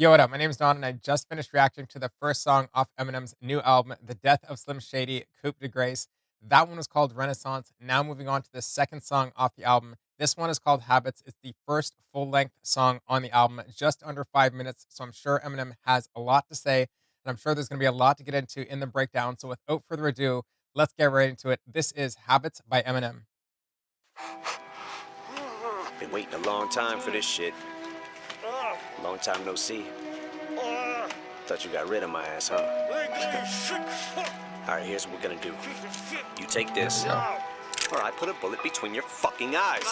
Yo, what up? My name is Don, and I just finished reacting to the first song off Eminem's new album, The Death of Slim Shady, Coupe de Grace. That one was called Renaissance. Now moving on to the second song off the album. This one is called Habits. It's the first full-length song on the album, just under 5 minutes, so I'm sure Eminem has a lot to say, and I'm sure there's going to be a lot to get into in the breakdown. So without further ado, let's get right into it. This is Habits by Eminem. Been waiting a long time for this shit. Long time no see. Thought you got rid of my ass, huh? Alright, here's what we're gonna do. You take this, or I put a bullet between your fucking eyes.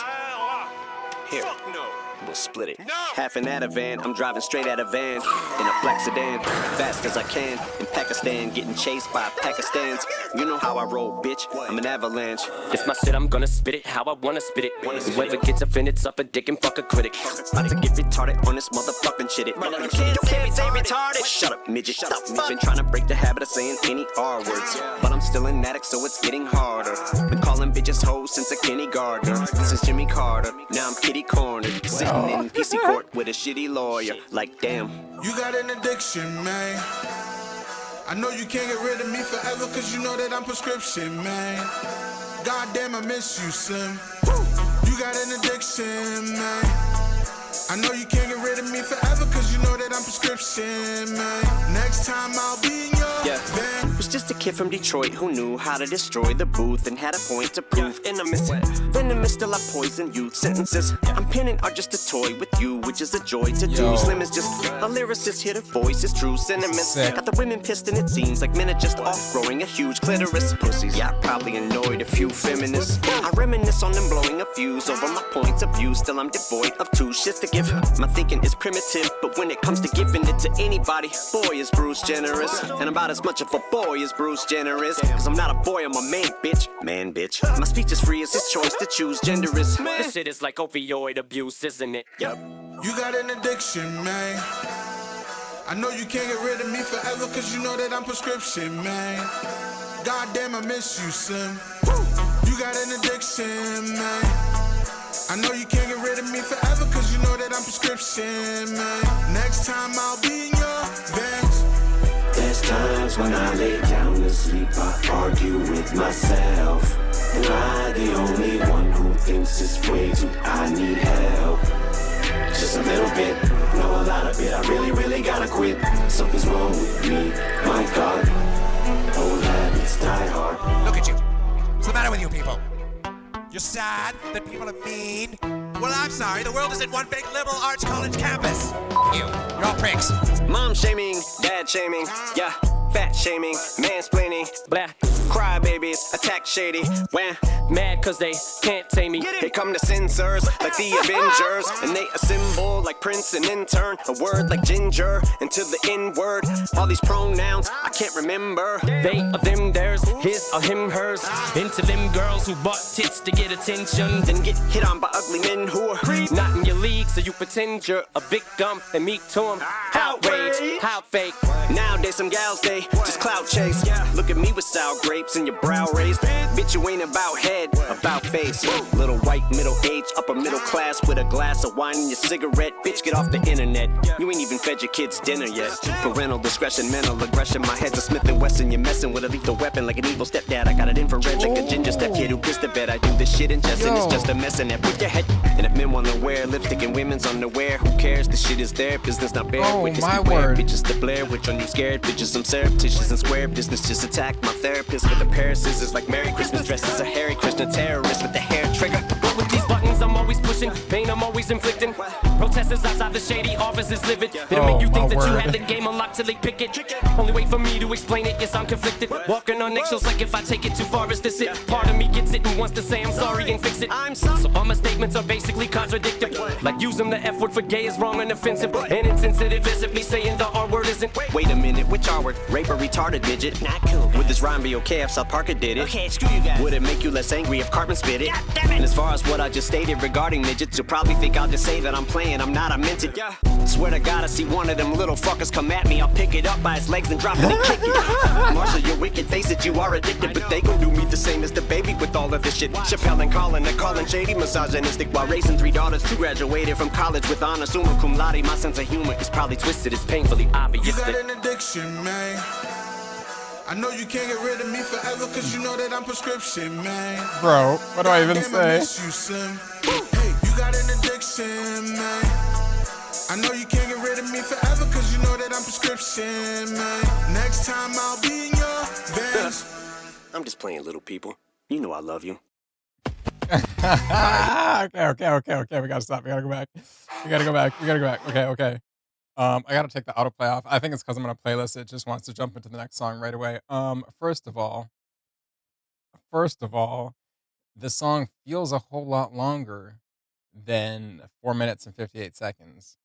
Here, we'll split it. Half an Ativan, I'm driving straight out of van in a black sedan, fast as I can. In Pakistan, getting chased by Pakistans. You know how I roll, bitch. I'm an avalanche. It's my shit, I'm gonna spit it how I wanna spit it. Whoever gets offended, suck a dick and fuck a critic. About to get retarded on this motherfucking shit. You can't be retarded. Shut up, midget. Been trying to break the habit of saying any R words, but I'm still an addict, so it's getting harder. Been calling bitches hoes since a kindergartner. Since Jimmy Carter, now I'm kitty cornered, sitting in PC court with a shitty lawyer. Like damn, you got an addiction, man. I know you can't get rid of me forever, cause you know that I'm prescription, man. Goddamn, I miss you, Slim. You got an addiction, man. I know you can't get rid of me forever, cause you know that I'm prescription, man. Next time I'll be in your van. Was just a kid from Detroit who knew how to destroy the booth and had a point to prove. Venomous still I poison youth. Sentences I'm penning are just a toy with you, which is a joy to do. Slim is just a lyricist, hear the voice is true sentiments. Got the women pissed and it seems like men are just off growing a huge clitoris. Pussies, yeah, I probably annoyed a few feminists. I reminisce on them blowing a fuse over my points of view. Still I'm devoid of two shits to give. My thinking is primitive, but when it comes to giving it to anybody, boy is Bruce generous. And I'm about as much of a boy as Bruce Jenner is. Cause I'm not a boy, I'm a man, bitch. Man, bitch. My speech is free as his choice to choose gender is. This shit is like opioid abuse, isn't it? Yep. You got an addiction, man. I know you can't get rid of me forever, cause you know that I'm prescription, man. Goddamn, I miss you, Slim. You got an addiction, man. I know you can't get rid of me forever, cause you know that I'm prescription, man. Next time I'll be in your veins. There's times when I lay down to sleep, I argue with myself. Am I the only one who thinks it's way too I need help? Just a little bit, no a lot of it. I really gotta quit. Something's wrong with me, my God. Old habits die hard. Look at you. What's the matter with you people? You're sad that people are mean? Well, I'm sorry. The world isn't one big liberal arts college campus. You're all pricks. Mom shaming, dad shaming, yeah. Fat shaming, mansplaining, Blah, crybabies, attack shady, wham. mad cause they can't tame me. Here come the censors, like the Avengers, and they assemble like Prince and intern. A word like ginger, into the N-word. All these pronouns, I can't remember. They are them, theirs, his or him, hers. Into them girls who bought tits to get attention. Then get hit on by ugly men who are Not in your league, so you pretend you're a victim and meet to them. Outrage, how fake. Nowadays some gals, they just clout chase. Look at me with sour grapes and your brow raised. Bitch, you ain't about head, about face. Little white, middle age, upper middle class with a glass of wine and your cigarette. Bitch, get off the internet. You ain't even fed your kids dinner yet. Parental discretion, mental aggression. My head's a Smith & Wesson. You're messing with a lethal weapon like an evil stepdad. I got it infrared like a ginger step kid who pissed the bed. I do this shit in jest and it's just a mess in there. Put your head. And if men wanna wear lipstick and women's underwear, who cares? This shit is their business, not bare. Witness beware. Bitches to Blair, which on you scared. Bitches, I'm surreptitious and square. Business just attack my therapist with a pair of scissors like Merry Christmas dresses. A Harry Krishna terrorist with the hair trigger. With these buttons I'm always pushing, pain I'm always inflicting. Protesters outside the shady office is livid. It'll make you think that you had the game unlocked till they pick it. Only wait for me to explain it, yes I'm conflicted. Walking on eggshells like if I take it too far is this it. Part of me gets it and wants to say I'm sorry and fix it. So all my statements are basically contradictory. Like using the F word for gay is wrong and offensive. And insensitive is if me saying the R word is isn't. Wait a minute, which R word? Rape or retarded midget? Not cool. Would this rhyme be okay if South Parker did it? Okay, screw you guys. Would it make you less angry if Cartman spit it? God damn it. And as far as what I just stated regarding midgets, you'll probably think I'll just say that I'm playing, I'm not, I meant it. Yeah. Swear to God, I see one of them little fuckers come at me, I'll pick it up by its legs and drop it and kick it. Marshall, your wicked face that you are addicted, but they gon' do me the same as the baby with all of this shit. Chappelle and Colin, they're calling shady misogynistic while raising 3 daughters. 2 graduated from college with honors, summa cum laude. My sense of humor is probably twisted, it's painfully obvious. You got an addiction, man. I know you can't get rid of me forever, cause you know that I'm prescription, man. Bro, what do I even Damn, I say? miss you, Slim. Hey, you got an addiction, man. I know you can't get rid of me forever, cause you know that I'm prescription, man. Next time I'll be in your vans. I'm just playing, little people. You know I love you. Okay. We gotta stop. We gotta go back. We gotta go back. Okay. I gotta take the autoplay off. I think it's because I'm on a playlist. It just wants to jump into the next song right away. First of all, the song feels a whole lot longer than 4 minutes and 58 seconds.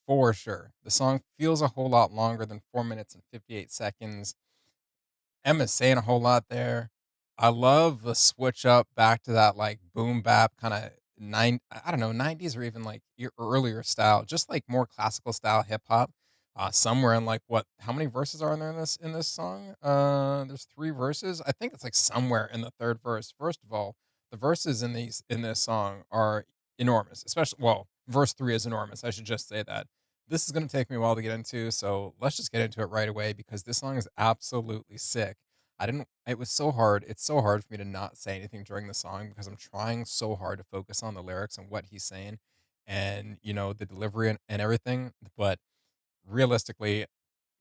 For sure. The song feels a whole lot longer than 4 minutes and 58 seconds. Emma's saying a whole lot there. I love the switch up back to that like boom bap kind of I don't know, 90s or even like your earlier style, just like more classical style hip hop. Somewhere in like what how many verses are in there in this song? There's 3 verses. I think it's like somewhere in the 3rd verse. First of all, the verses in this song are enormous, especially verse 3 is enormous. I should just say that. This is going to take me a while to get into, so let's just get into it right away because this song is absolutely sick. I didn't it was so hard. It's so hard for me to not say anything during the song because I'm trying so hard to focus on the lyrics and what he's saying and, the delivery and everything, but realistically,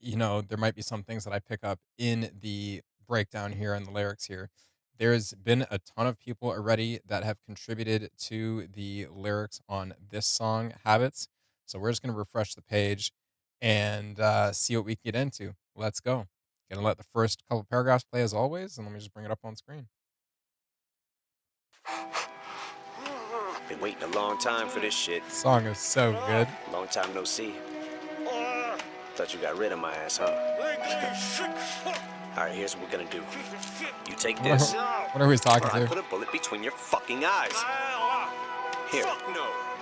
there might be some things that I pick up in the breakdown here and the lyrics here. There's been a ton of people already that have contributed to the lyrics on this song, Habits. So we're just going to refresh the page and see what we can get into. Let's go. Gonna let the first couple paragraphs play as always, and let me just bring it up on screen. Been waiting a long time for this shit. Song is so good. Long time no see. Thought you got rid of my ass, huh? Alright, here's what we're gonna do. You take this, Wonder who he's talking or I to. put a bullet between your fucking eyes. Here,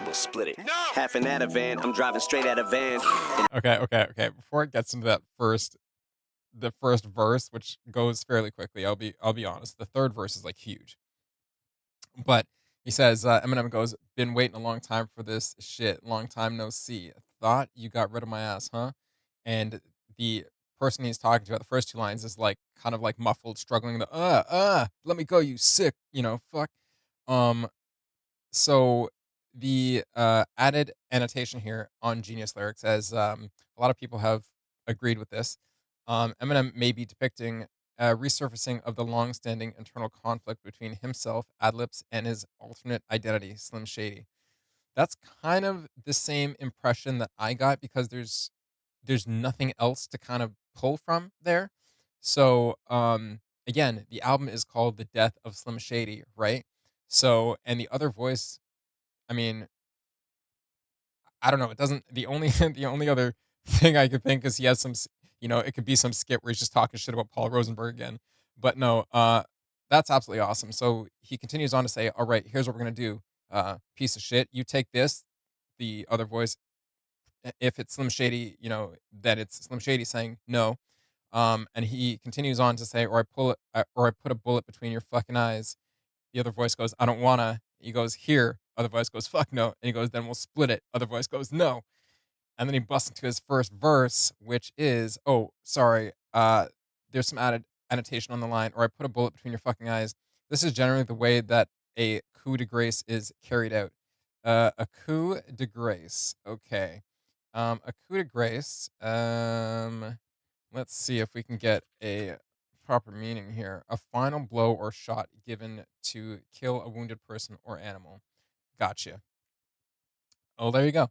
we'll split it. Half an Ativan, I'm driving straight out of van. Okay. Before it gets into the first verse, which goes fairly quickly, I'll be honest. The 3rd verse is like huge. But he says, Eminem goes, been waiting a long time for this shit. Long time no see. Thought you got rid of my ass, huh? And the person he's talking to at the first 2 lines is like kind of like muffled, struggling let me go, you sick, fuck. Um, so the added annotation here on Genius Lyrics, as a lot of people have agreed with this, Eminem may be depicting a resurfacing of the long-standing internal conflict between himself, Adlibs, and his alternate identity, Slim Shady. That's kind of the same impression that I got because there's nothing else to kind of pull from there. So again, the album is called The Death of Slim Shady, right? So and the other voice, I mean, I don't know. It doesn't. The only the only other thing I could think is he has it could be some skit where he's just talking shit about Paul Rosenberg again. But no, that's absolutely awesome. So he continues on to say, "All right, here's what we're gonna do. Piece of shit. You take this." The other voice, if it's Slim Shady, that it's Slim Shady saying no. And he continues on to say, or I put a bullet between your fucking eyes. The other voice goes, I don't wanna. He goes, here. Other voice goes, fuck no. And he goes, then we'll split it. Other voice goes, no. And then he busts into his first verse, which is, oh, sorry, there's some added annotation on the line, or I put a bullet between your fucking eyes. This is generally the way that a coup de grace is carried out. A coup de grace. Okay. A coup de grace. Let's see if we can get a proper meaning here. A final blow or shot given to kill a wounded person or animal. Gotcha. Oh, there you go.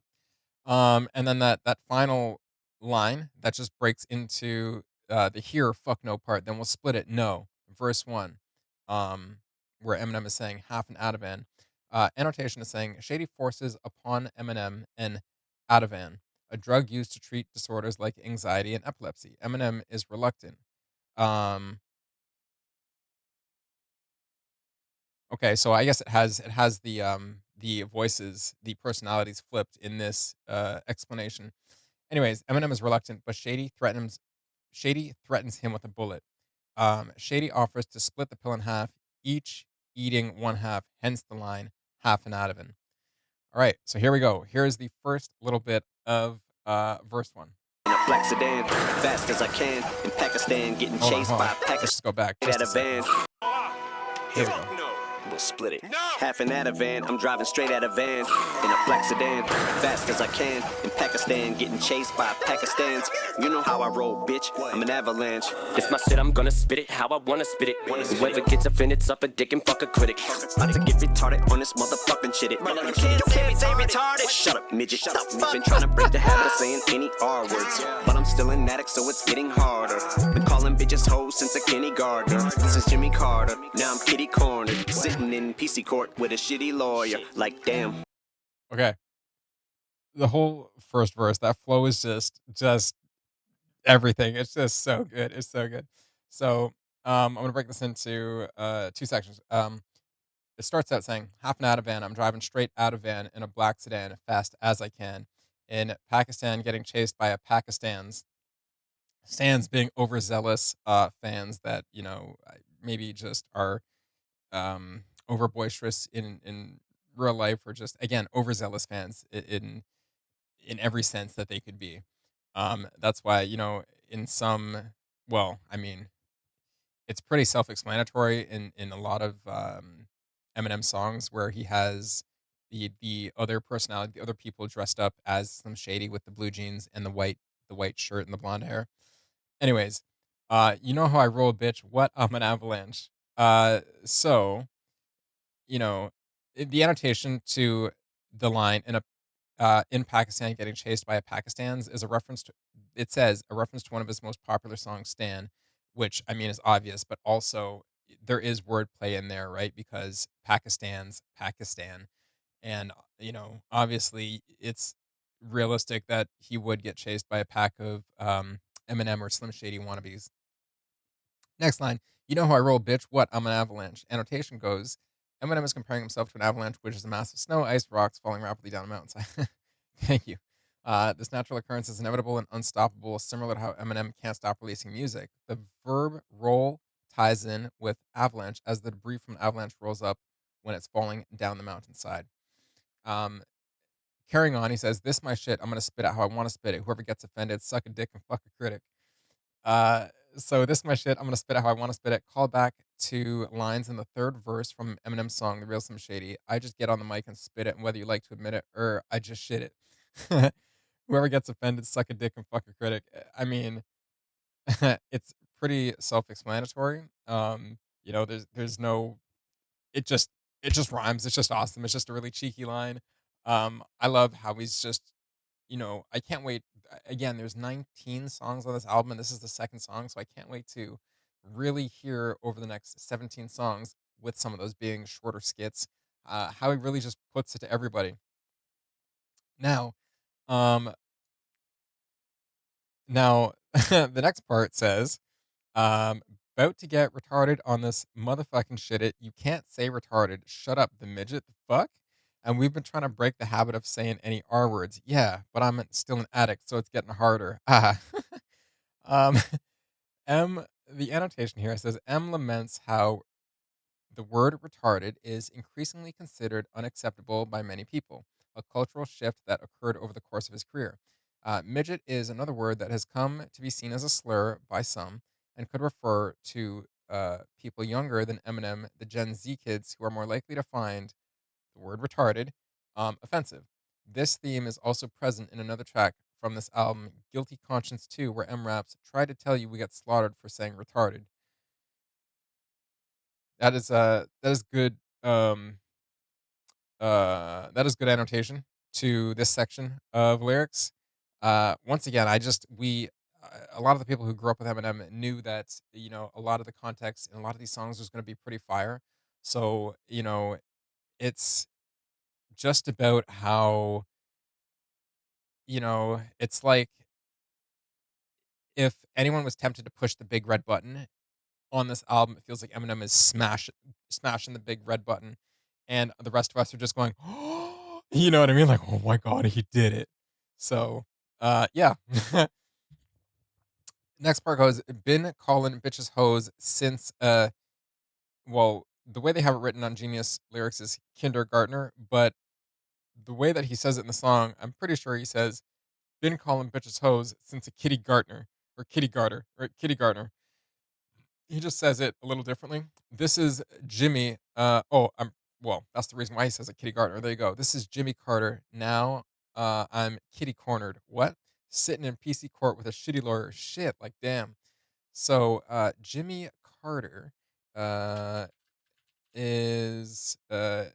And then that final line that just breaks into the here fuck no part. Then we'll split it. No, verse 1, where Eminem is saying half an Ativan. Annotation is saying Shady forces upon Eminem an Ativan, a drug used to treat disorders like anxiety and epilepsy. Eminem is reluctant. Um, okay, so I guess it has the voices, the personalities flipped in this explanation. Anyways, Eminem is reluctant, but Shady threatens him with a bullet. Shady offers to split the pill in half, each eating one half, hence the line, half an Ativan. All right, so here we go. Here's the first little bit of verse one. In a black sedan, fast as I can. In Pakistan, getting chased Hold by on. a pack of Let's just go back at just a a second. van. Here we go. We'll split it. Half an Ativan, I'm driving straight out of van. In a black sedan, fast as I can. In Pakistan, getting chased by Pakistans. You know how I roll, bitch. I'm an avalanche. It's my shit, I'm gonna spit it how I wanna spit it. Whoever gets offended, suck a dick and fuck a critic. About to get retarded on this motherfucking shit. You can't say retarded. Shut up, midget. Shut up. Been trying to break the habit of saying any R words, but I'm still an addict, so it's getting harder. Been calling bitches hoes since a kindergartner. Since Jimmy Carter, now I'm kitty cornered, sitting in PC court with a shitty lawyer. Like damn. Okay. The whole first verse, that flow is just everything. It's just so good. It's so good. So I'm gonna break this into two sections. It starts out saying, half an out of van, I'm driving straight out of van in a black sedan, fast as I can. In Pakistan, getting chased by a Pakistan's. Stands being overzealous fans that, maybe just are over boisterous in real life, or just, again, overzealous fans in every sense that they could be. That's why, in some, well, I mean, it's pretty self-explanatory in a lot of Eminem songs where he has the other personality, the other people dressed up as Slim Shady with the blue jeans and the white shirt and the blonde hair. Anyways, you know how I roll, bitch. What? I'm an avalanche. So the annotation to the line in Pakistan getting chased by a Pakistan's is a reference to, it says, a reference to one of his most popular songs, Stan, which I mean is obvious, but also there is wordplay in there, right? Because Pakistan's Pakistan, and obviously it's realistic that he would get chased by a pack of Eminem or Slim Shady wannabes. Next line, you know how I roll, bitch. What? I'm an avalanche. Annotation goes, Eminem is comparing himself to an avalanche, which is a massive snow, ice, rocks falling rapidly down a mountainside. Thank you. This natural occurrence is inevitable and unstoppable, similar to how Eminem can't stop releasing music. The verb roll ties in with avalanche as the debris from an avalanche rolls up when it's falling down the mountainside. Um, Carrying on, he says, this my shit. I'm going to spit out how I want to spit it. Whoever gets offended, suck a dick and fuck a critic. Uh, so this is my shit. I'm gonna spit it how I want to spit it. Call back to lines in the third verse from Eminem's song, "The Real Slim Shady." I just get on the mic and spit it, and whether you like to admit it or I just shit it. Whoever gets offended, suck a dick and fuck a critic. I mean, it's pretty self-explanatory. There's no. It just it just rhymes. It's just awesome. It's just a really cheeky line. I love how he's just I can't wait. Again, there's 19 songs on this album, and this is the second song, so I can't wait to really hear over the next 17 songs, with some of those being shorter skits, how he really just puts it to everybody. Now, um, now the next part says, about to get retarded on this motherfucking shit. It you can't say retarded. Shut up, the midget. The fuck. And we've been trying to break the habit of saying any R words. Yeah, but I'm still an addict, so it's getting harder. Ah. um, the annotation here says M laments how the word retarded is increasingly considered unacceptable by many people, a cultural shift that occurred over the course of his career. Midget is another word that has come to be seen as a slur by some and could refer to people younger than Eminem, the Gen Z kids who are more likely to find the word retarded offensive. This theme is also present in another track from this album, Guilty Conscience 2, where M raps, try to tell you we got slaughtered for saying retarded. That is good. That is good annotation to this section of lyrics. Once again, a lot of the people who grew up with Eminem knew that a lot of the context in a lot of these songs was going to be pretty fire. So it's just about how it's like if anyone was tempted to push the big red button on this album, it feels like Eminem is smashing the big red button, and the rest of us are just going, you know what I mean? Like, oh my god, he did it. So, yeah. Next part goes, been calling bitches hoes since well, the way they have it written on Genius lyrics is kindergartner, but the way that he says it in the song, I'm pretty sure he says, been calling bitches hoes since a kitty Gartner or kitty garter or kitty Gartner. He just says it a little differently. This is Jimmy. Well, that's the reason why he says it, Kitty Gardner. There you go. This is Jimmy Carter. Now, I'm kitty cornered. What? Sitting in PC court with a shitty lawyer. Shit, like damn. So, Jimmy Carter, uh, is a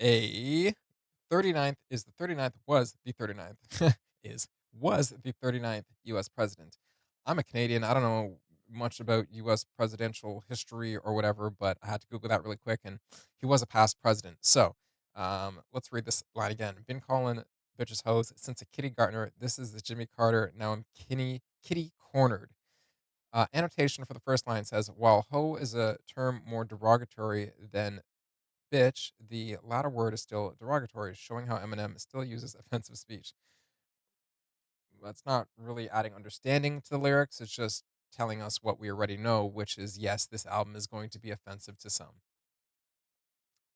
39th is the 39th was the 39th is was the 39th US president. I'm a Canadian. I don't know much about US presidential history or whatever, but I had to Google that really quick and he was a past president. So, let's read this line again. Been calling bitches hoes since a kitty Gartner. This is the Jimmy Carter. Now I'm kitty cornered. Annotation for the first line says, while hoe is a term more derogatory than bitch, the latter word is still derogatory, showing how Eminem still uses offensive speech. That's not really adding understanding to the lyrics. It's just telling us what we already know, which is yes, this album is going to be offensive to some,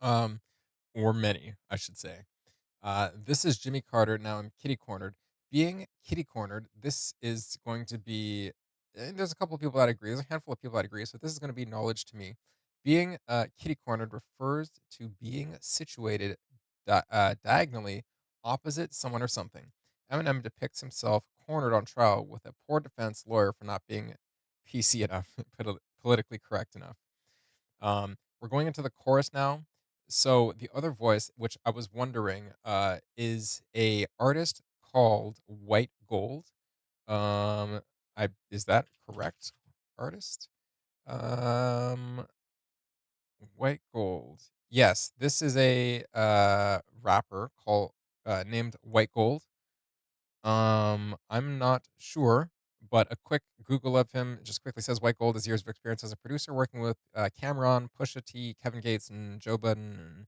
um, or many, I should say. This is Jimmy Carter. Now I'm kitty cornered. Being kitty cornered, this is going to be. There's a couple of people that agree. There's a handful of people that agree. So this is going to be knowledge to me. Being kitty cornered refers to being situated diagonally opposite someone or something. Eminem depicts himself cornered on trial with a poor defense lawyer for not being PC enough, politically correct enough. We're going into the chorus now. So the other voice, which I was wondering, is a artist called White Gold. I is that correct? Artist? Um, White Gold. Yes, this is a rapper called named White Gold. I'm not sure, but a quick Google of him just quickly says White Gold has years of experience as a producer, working with Cameron, Pusha T, Kevin Gates, and Joe Budden, and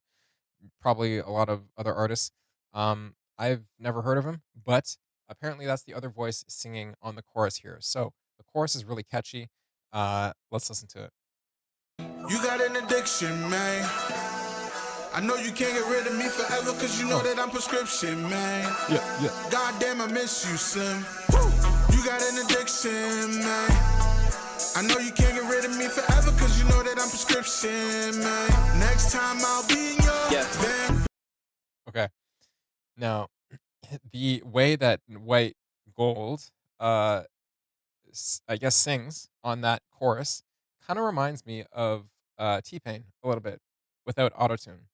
probably a lot of other artists. I've never heard of him, but apparently that's the other voice singing on the chorus here. So the chorus is really catchy. Let's listen to it. You got an addiction, man. I know you can't get rid of me forever, cause you know that I'm prescription, man. Yeah, yeah. Goddamn, I miss you, Slim. You got an addiction, man. I know you can't get rid of me forever, cause you know that I'm prescription, man. Next time I'll be in your van. Okay. Now, the way that White Gold, uh, I guess, sings on that chorus kind of reminds me of T Pain a little bit without autotune.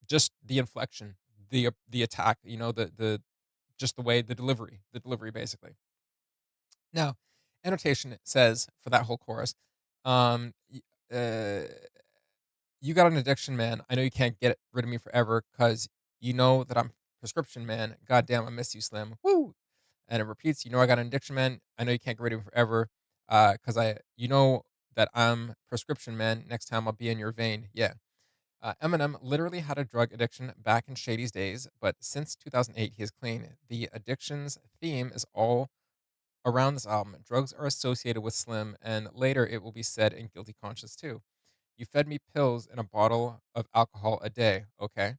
Just the inflection, the attack, the just the way the delivery basically. Now, annotation says for that whole chorus, um, uh, you got an addiction, man. I know you can't get rid of me forever because you know that I'm prescription, man. Goddamn, I miss you, Slim. Woo! And it repeats, you know I got an addiction, man. I know you can't get rid of me forever because you know that I'm prescription, man. Next time I'll be in your vein. Yeah. Eminem literally had a drug addiction back in Shady's days, but since 2008, he is clean. The addictions theme is all around this album. Drugs are associated with Slim, and later it will be said in Guilty Conscience too. You fed me pills and a bottle of alcohol a day. Okay,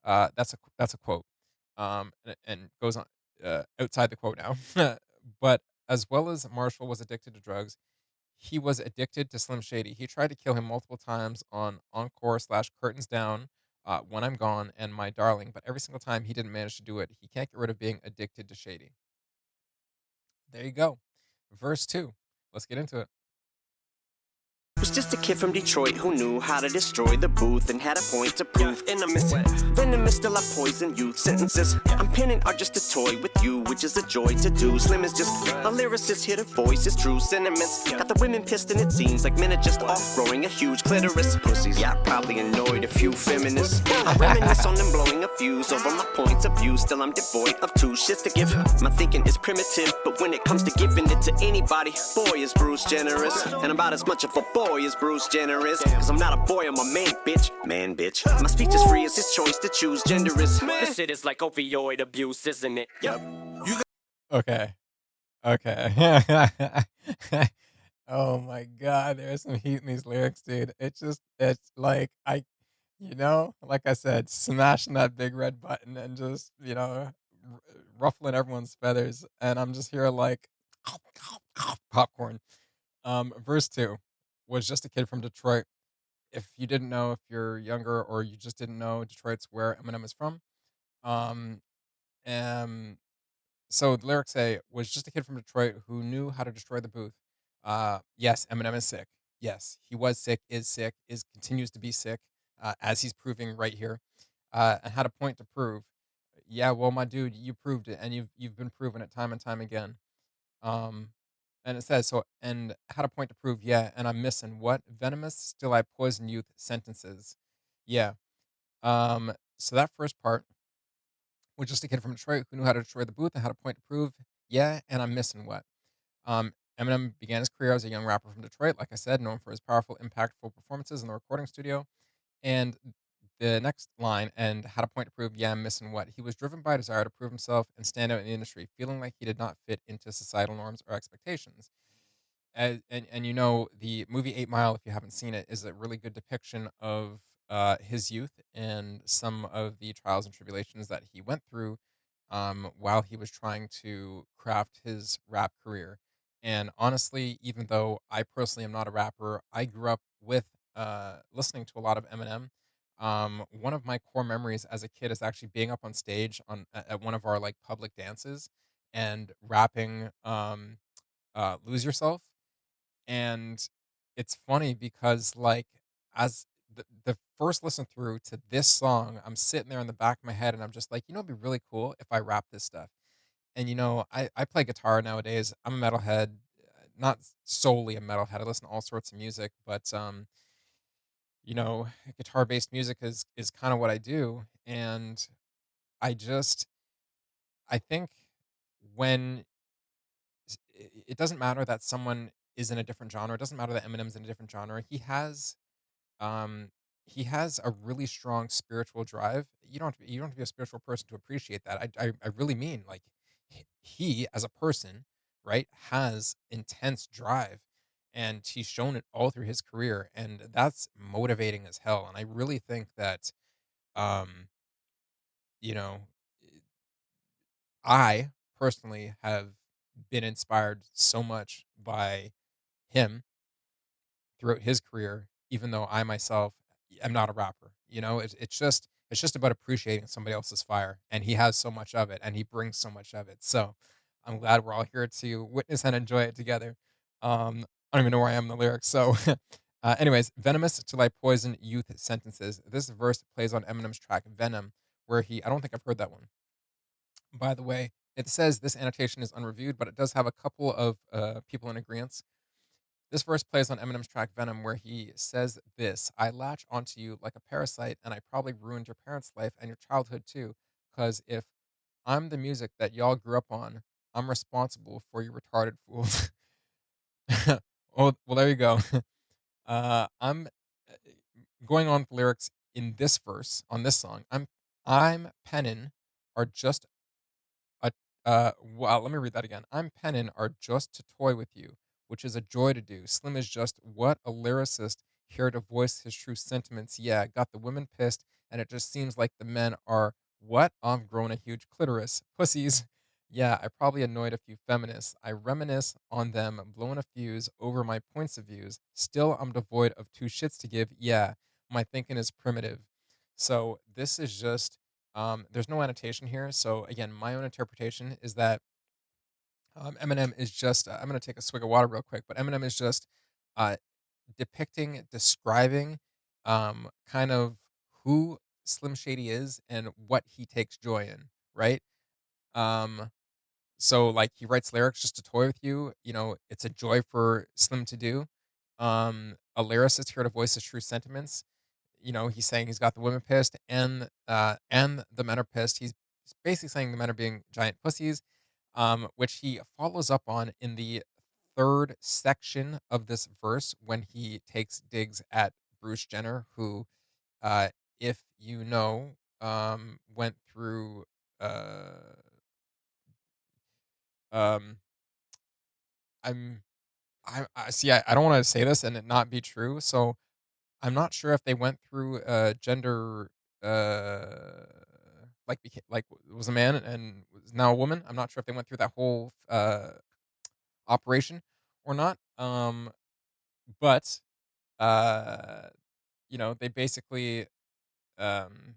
that's a quote. And goes on outside the quote now. But as well as Marshall was addicted to drugs, he was addicted to Slim Shady. He tried to kill him multiple times on Encore slash Curtains Down, When I'm Gone, and My Darling. But every single time he didn't manage to do it. He can't get rid of being addicted to Shady. There you go. Verse 2. Let's get into it. was just a kid from Detroit who knew how to destroy the booth and had a point to prove. And I'm missing venomous, still I poison youth. Sentences I'm penning are just a toy with you, which is a joy to do. Slim is just a lyricist, hear the voice, his true sentiments. Got the women pissed and it seems like men are just off growing a huge clitoris. Pussies, yeah, I probably annoyed a few feminists. I reminisce on them blowing a fuse over my points of view. Still I'm devoid of two shits to give. My thinking is primitive, but when it comes to giving it to anybody, boy is Bruce generous. And I'm about as much of a boy as Bruce Jenner is. Cause I'm not a boy, I'm a man, bitch. Man, bitch. My speech is free, it's his choice to choose. Gender is. This shit is like opioid abuse, isn't it? Yep. Okay. Okay. Oh my god, there's some heat in these lyrics, dude. It's like like I said, smashing that big red button and just, ruffling everyone's feathers. And I'm just here like popcorn. Verse 2 was just a kid from Detroit. If you didn't know, if you're younger or you just didn't know, Detroit's where Eminem is from. Um, um, so the lyrics say, was just a kid from Detroit who knew how to destroy the booth. Yes, Eminem is sick. Yes, he was sick, is continues to be sick, as he's proving right here. And had a point to prove. Yeah, well, my dude, you proved it, and you've been proven it time and time again. Um, and it says so, and had a point to prove. Yeah, and I'm missing what venomous. Still, I poison youth sentences. Yeah. So that first part was just a kid from Detroit who knew how to destroy the booth and had a point to prove. Yeah, and I'm missing what. Eminem began his career as a young rapper from Detroit, like I said, known for his powerful, impactful performances in the recording studio. And the next line, and had a point to prove, yeah, I'm missing what. He was driven by a desire to prove himself and stand out in the industry, feeling like he did not fit into societal norms or expectations. And the movie 8 Mile, if you haven't seen it, is a really good depiction of his youth and some of the trials and tribulations that he went through while he was trying to craft his rap career. And honestly, even though I personally am not a rapper, I grew up with listening to a lot of Eminem. One of my core memories as a kid is actually being up on stage at one of our like public dances and rapping "Lose Yourself." And it's funny because like as the first listen through to this song, I'm sitting there in the back of my head and I'm just like, it'd be really cool if I rap this stuff. And I play guitar nowadays. I'm a metalhead, not solely a metalhead. I listen to all sorts of music, but guitar based music is kind of what I do. And I just I think when it doesn't matter that someone is in a different genre. It doesn't matter that Eminem's in a different genre. Um he has a really strong spiritual drive. You don't have to be a spiritual person to appreciate that. I really mean like he as a person, right, has intense drive and he's shown it all through his career and that's motivating as hell. And I really think that um you know I personally have been inspired so much by him throughout his career, even though I myself am not a rapper. It's just about appreciating somebody else's fire, and he has so much of it, and he brings so much of it. So I'm glad we're all here to witness and enjoy it together. I don't even know where I am in the lyrics. So, anyways, venomous till I poison youth sentences. This verse plays on Eminem's track Venom, where I don't think I've heard that one. By the way, it says this annotation is unreviewed, but it does have a couple of people in agreement. This verse plays on Eminem's track Venom, where he says this: I latch onto you like a parasite, and I probably ruined your parents' life and your childhood too. Because if I'm the music that y'all grew up on, I'm responsible for you retarded fools. Well, there you go. I'm going on with lyrics in this verse on this song. I'm penning are just well, let me read that again. I'm penning are just to toy with you, which is a joy to do. Slim is just what a lyricist here to voice his true sentiments. Yeah, got the women pissed, and it just seems like the men are what? I've grown a huge clitoris. Pussies. Yeah, I probably annoyed a few feminists. I reminisce on them blowing a fuse over my points of views. Still, I'm devoid of two shits to give. Yeah, my thinking is primitive. So this is just there's no annotation here. So again, my own interpretation is that Eminem is just. I'm gonna take a swig of water real quick, but Eminem is just. Uh, depicting, describing, kind of who Slim Shady is and what he takes joy in, right? Um, so like he writes lyrics just to toy with you. It's a joy for Slim to do. A lyricist here to voice his true sentiments. He's saying he's got the women pissed and the men are pissed. He's basically saying the men are being giant pussies, which he follows up on in the third section of this verse when he takes digs at Bruce Jenner, who, uh, if you know, went through um, I'm I see. I don't want to say this and it not be true. So I'm not sure if they went through gender, uh, like was a man and was now a woman. I'm not sure if they went through that whole operation or not. But uh, they basically um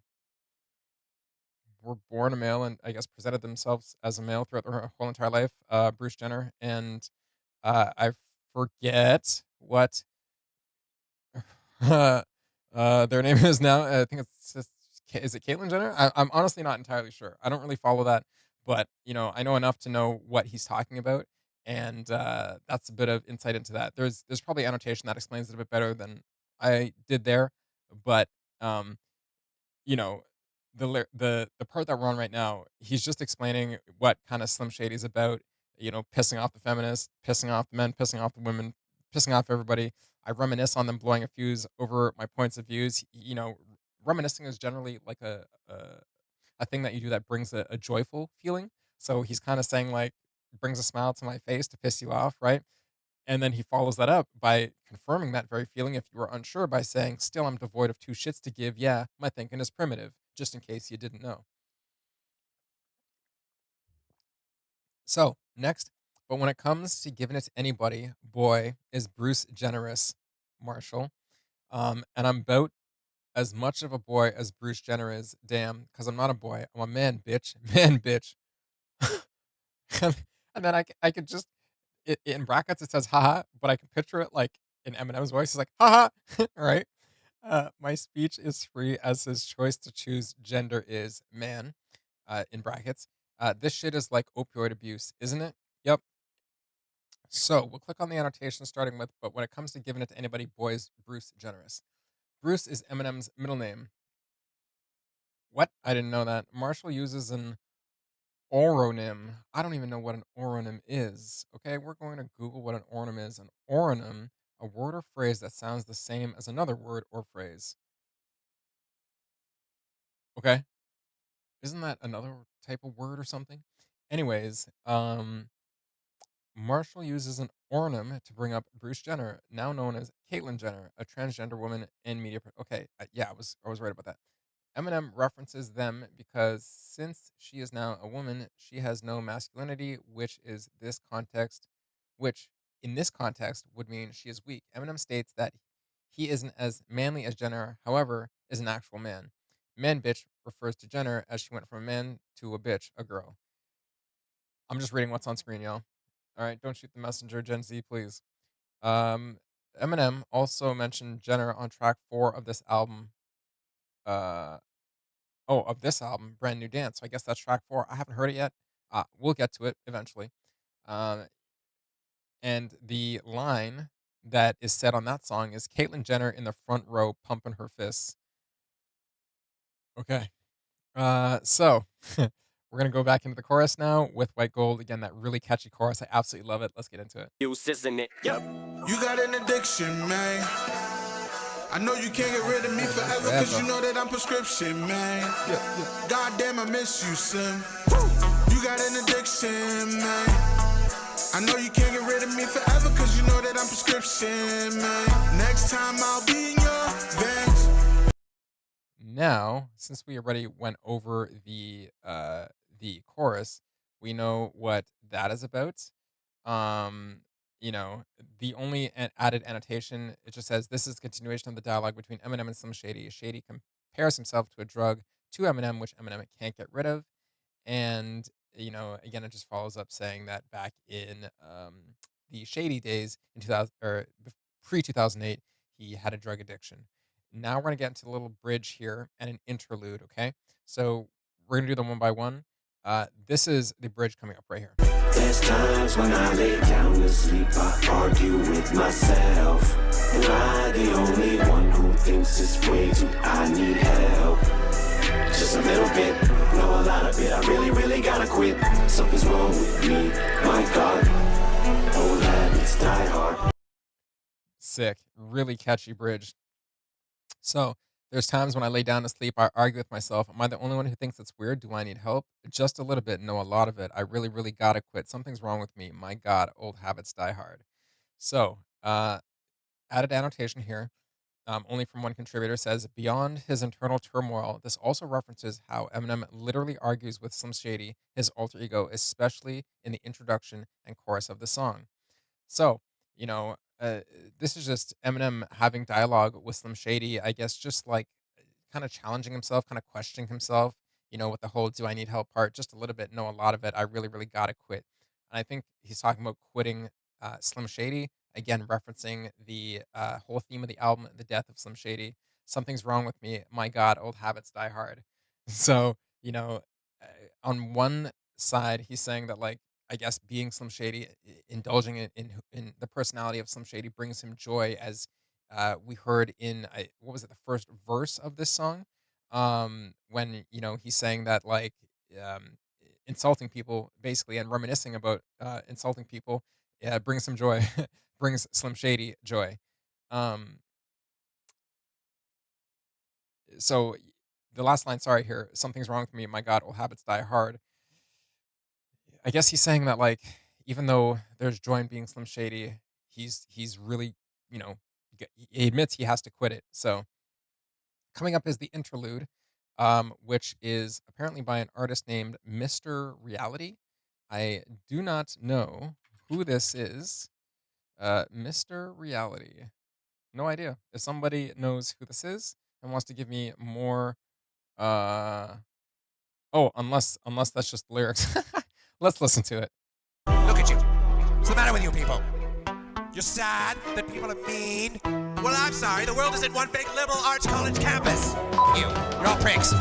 were born a male and I guess presented themselves as a male throughout their whole entire life. Bruce Jenner and I forget what their name is now. I think it's just, is it Caitlyn Jenner? I'm honestly not entirely sure. I don't really follow that, but I know enough to know what he's talking about, and that's a bit of insight into that. There's probably annotation that explains it a bit better than I did there, but um, you know, the part that we're on right now, he's just explaining what kind of Slim Shady's about. Pissing off the feminists, pissing off the men, pissing off the women, pissing off everybody. I reminisce on them blowing a fuse over my points of views. Reminiscing is generally like a thing that you do that brings a joyful feeling. So he's kind of saying like brings a smile to my face to piss you off, right? And then he follows that up by confirming that very feeling if you were unsure by saying, still, I'm devoid of two shits to give. Yeah, my thinking is primitive, just in case you didn't know. So, next, but when it comes to giving it to anybody, boy, is Bruce generous, Marshall. And I'm about as much of a boy as Bruce Jenner is. Damn, because I'm not a boy. I'm a man, bitch. Man, bitch. and then I could just, in brackets, it says haha, but I can picture it like in Eminem's voice. He's like, haha, right? My speech is free as his choice to choose gender is man, in brackets. This shit is like opioid abuse, isn't it? Yep. So we'll click on the annotation starting with, but when it comes to giving it to anybody, boys, Bruce Generous. Bruce is Eminem's middle name. What? I didn't know that. Marshall uses an oronym. I don't even know what an oronym is. Okay, we're going to Google what an oronym is. An oronym, a word or phrase that sounds the same as another word or phrase. Okay, isn't that another type of word or something? Anyways, Marshall uses an ornym to bring up Bruce Jenner, now known as Caitlyn Jenner, a transgender woman in media. Okay, yeah, I was right about that. Eminem references them because since she is now a woman, she has no masculinity, which in this context would mean she is weak. Eminem states that he isn't as manly as Jenner, however, is an actual man. Man bitch refers to Jenner as she went from a man to a bitch, a girl. I'm just reading what's on screen, y'all. All right, don't shoot the messenger, Gen Z, please. Um, Eminem also mentioned Jenner on track 4 of this album. Uh, of this album, Brand New Dance. So I guess that's track 4. I haven't heard it yet. We'll get to it eventually. Um, and the line that is said on that song is Caitlyn Jenner in the front row pumping her fists. Okay. So we're gonna go back into the chorus now with White Gold. Again, that really catchy chorus. I absolutely love it. Let's get into it. Use, isn't it? Yep. You got an addiction, man. I know you can't get rid of me forever, cause you know that I'm prescription, man. God damn, I miss you, Slim. You got an addiction, man. I know you can't get rid of me forever, cause you know that I'm prescription, man. Next time I'll be in your veins. Now, since we already went over the chorus, we know what that is about. Um, you know, the only added annotation, it just says this is a continuation of the dialogue between Eminem and Slim Shady. Shady compares himself to a drug to Eminem, which Eminem can't get rid of. And, again, it just follows up saying that back in the Shady days in 2000 or pre 2008, he had a drug addiction. Now we're gonna get into a little bridge here and an interlude. Okay, so we're gonna do them one by one. This is the bridge coming up right here. There's times when I lay down to sleep, I argue with myself. Am I the only one who thinks this way too? I need help. Just a little bit, know a lot of it. I really, really gotta quit. Something's wrong with me. My God, old habits die hard. Sick, really catchy bridge. So there's times when I lay down to sleep, I argue with myself. Am I the only one who thinks it's weird? Do I need help? Just a little bit, no, a lot of it. I really, really gotta quit. Something's wrong with me. My God, old habits die hard. So, added annotation here, only from one contributor says, beyond his internal turmoil, this also references how Eminem literally argues with Slim Shady, his alter ego, especially in the introduction and chorus of the song. So, you know, this is just Eminem having dialogue with Slim Shady, I guess, just like kind of challenging himself, kind of questioning himself, with the whole do I need help part, just a little bit, no, a lot of it. I really, really got to quit. And I think he's talking about quitting Slim Shady, again, referencing the whole theme of the album, the death of Slim Shady. Something's wrong with me. My God, old habits die hard. So, uh, on one side, he's saying that, like, I guess being Slim Shady, indulging in the personality of Slim Shady brings him joy, as we heard in what was it, the first verse of this song, when he's saying that, like, um, insulting people basically and reminiscing about insulting people, yeah, brings him joy, brings Slim Shady joy. Um, so the last line, sorry, here, something's wrong with me. My God, old habits die hard. I guess he's saying that, like, even though there's joy in being Slim Shady, he's really, you know, he admits he has to quit it. So coming up is the interlude, which is apparently by an artist named Mr. Reality. I do not know who this is. Mr. Reality. No idea. If somebody knows who this is and wants to give me more, uh, oh, unless that's just the lyrics. Let's listen to it. Look at you. What's the matter with you people? You're sad that people are mean? Well, I'm sorry. The world isn't one big liberal arts college campus. You. You're all pricks.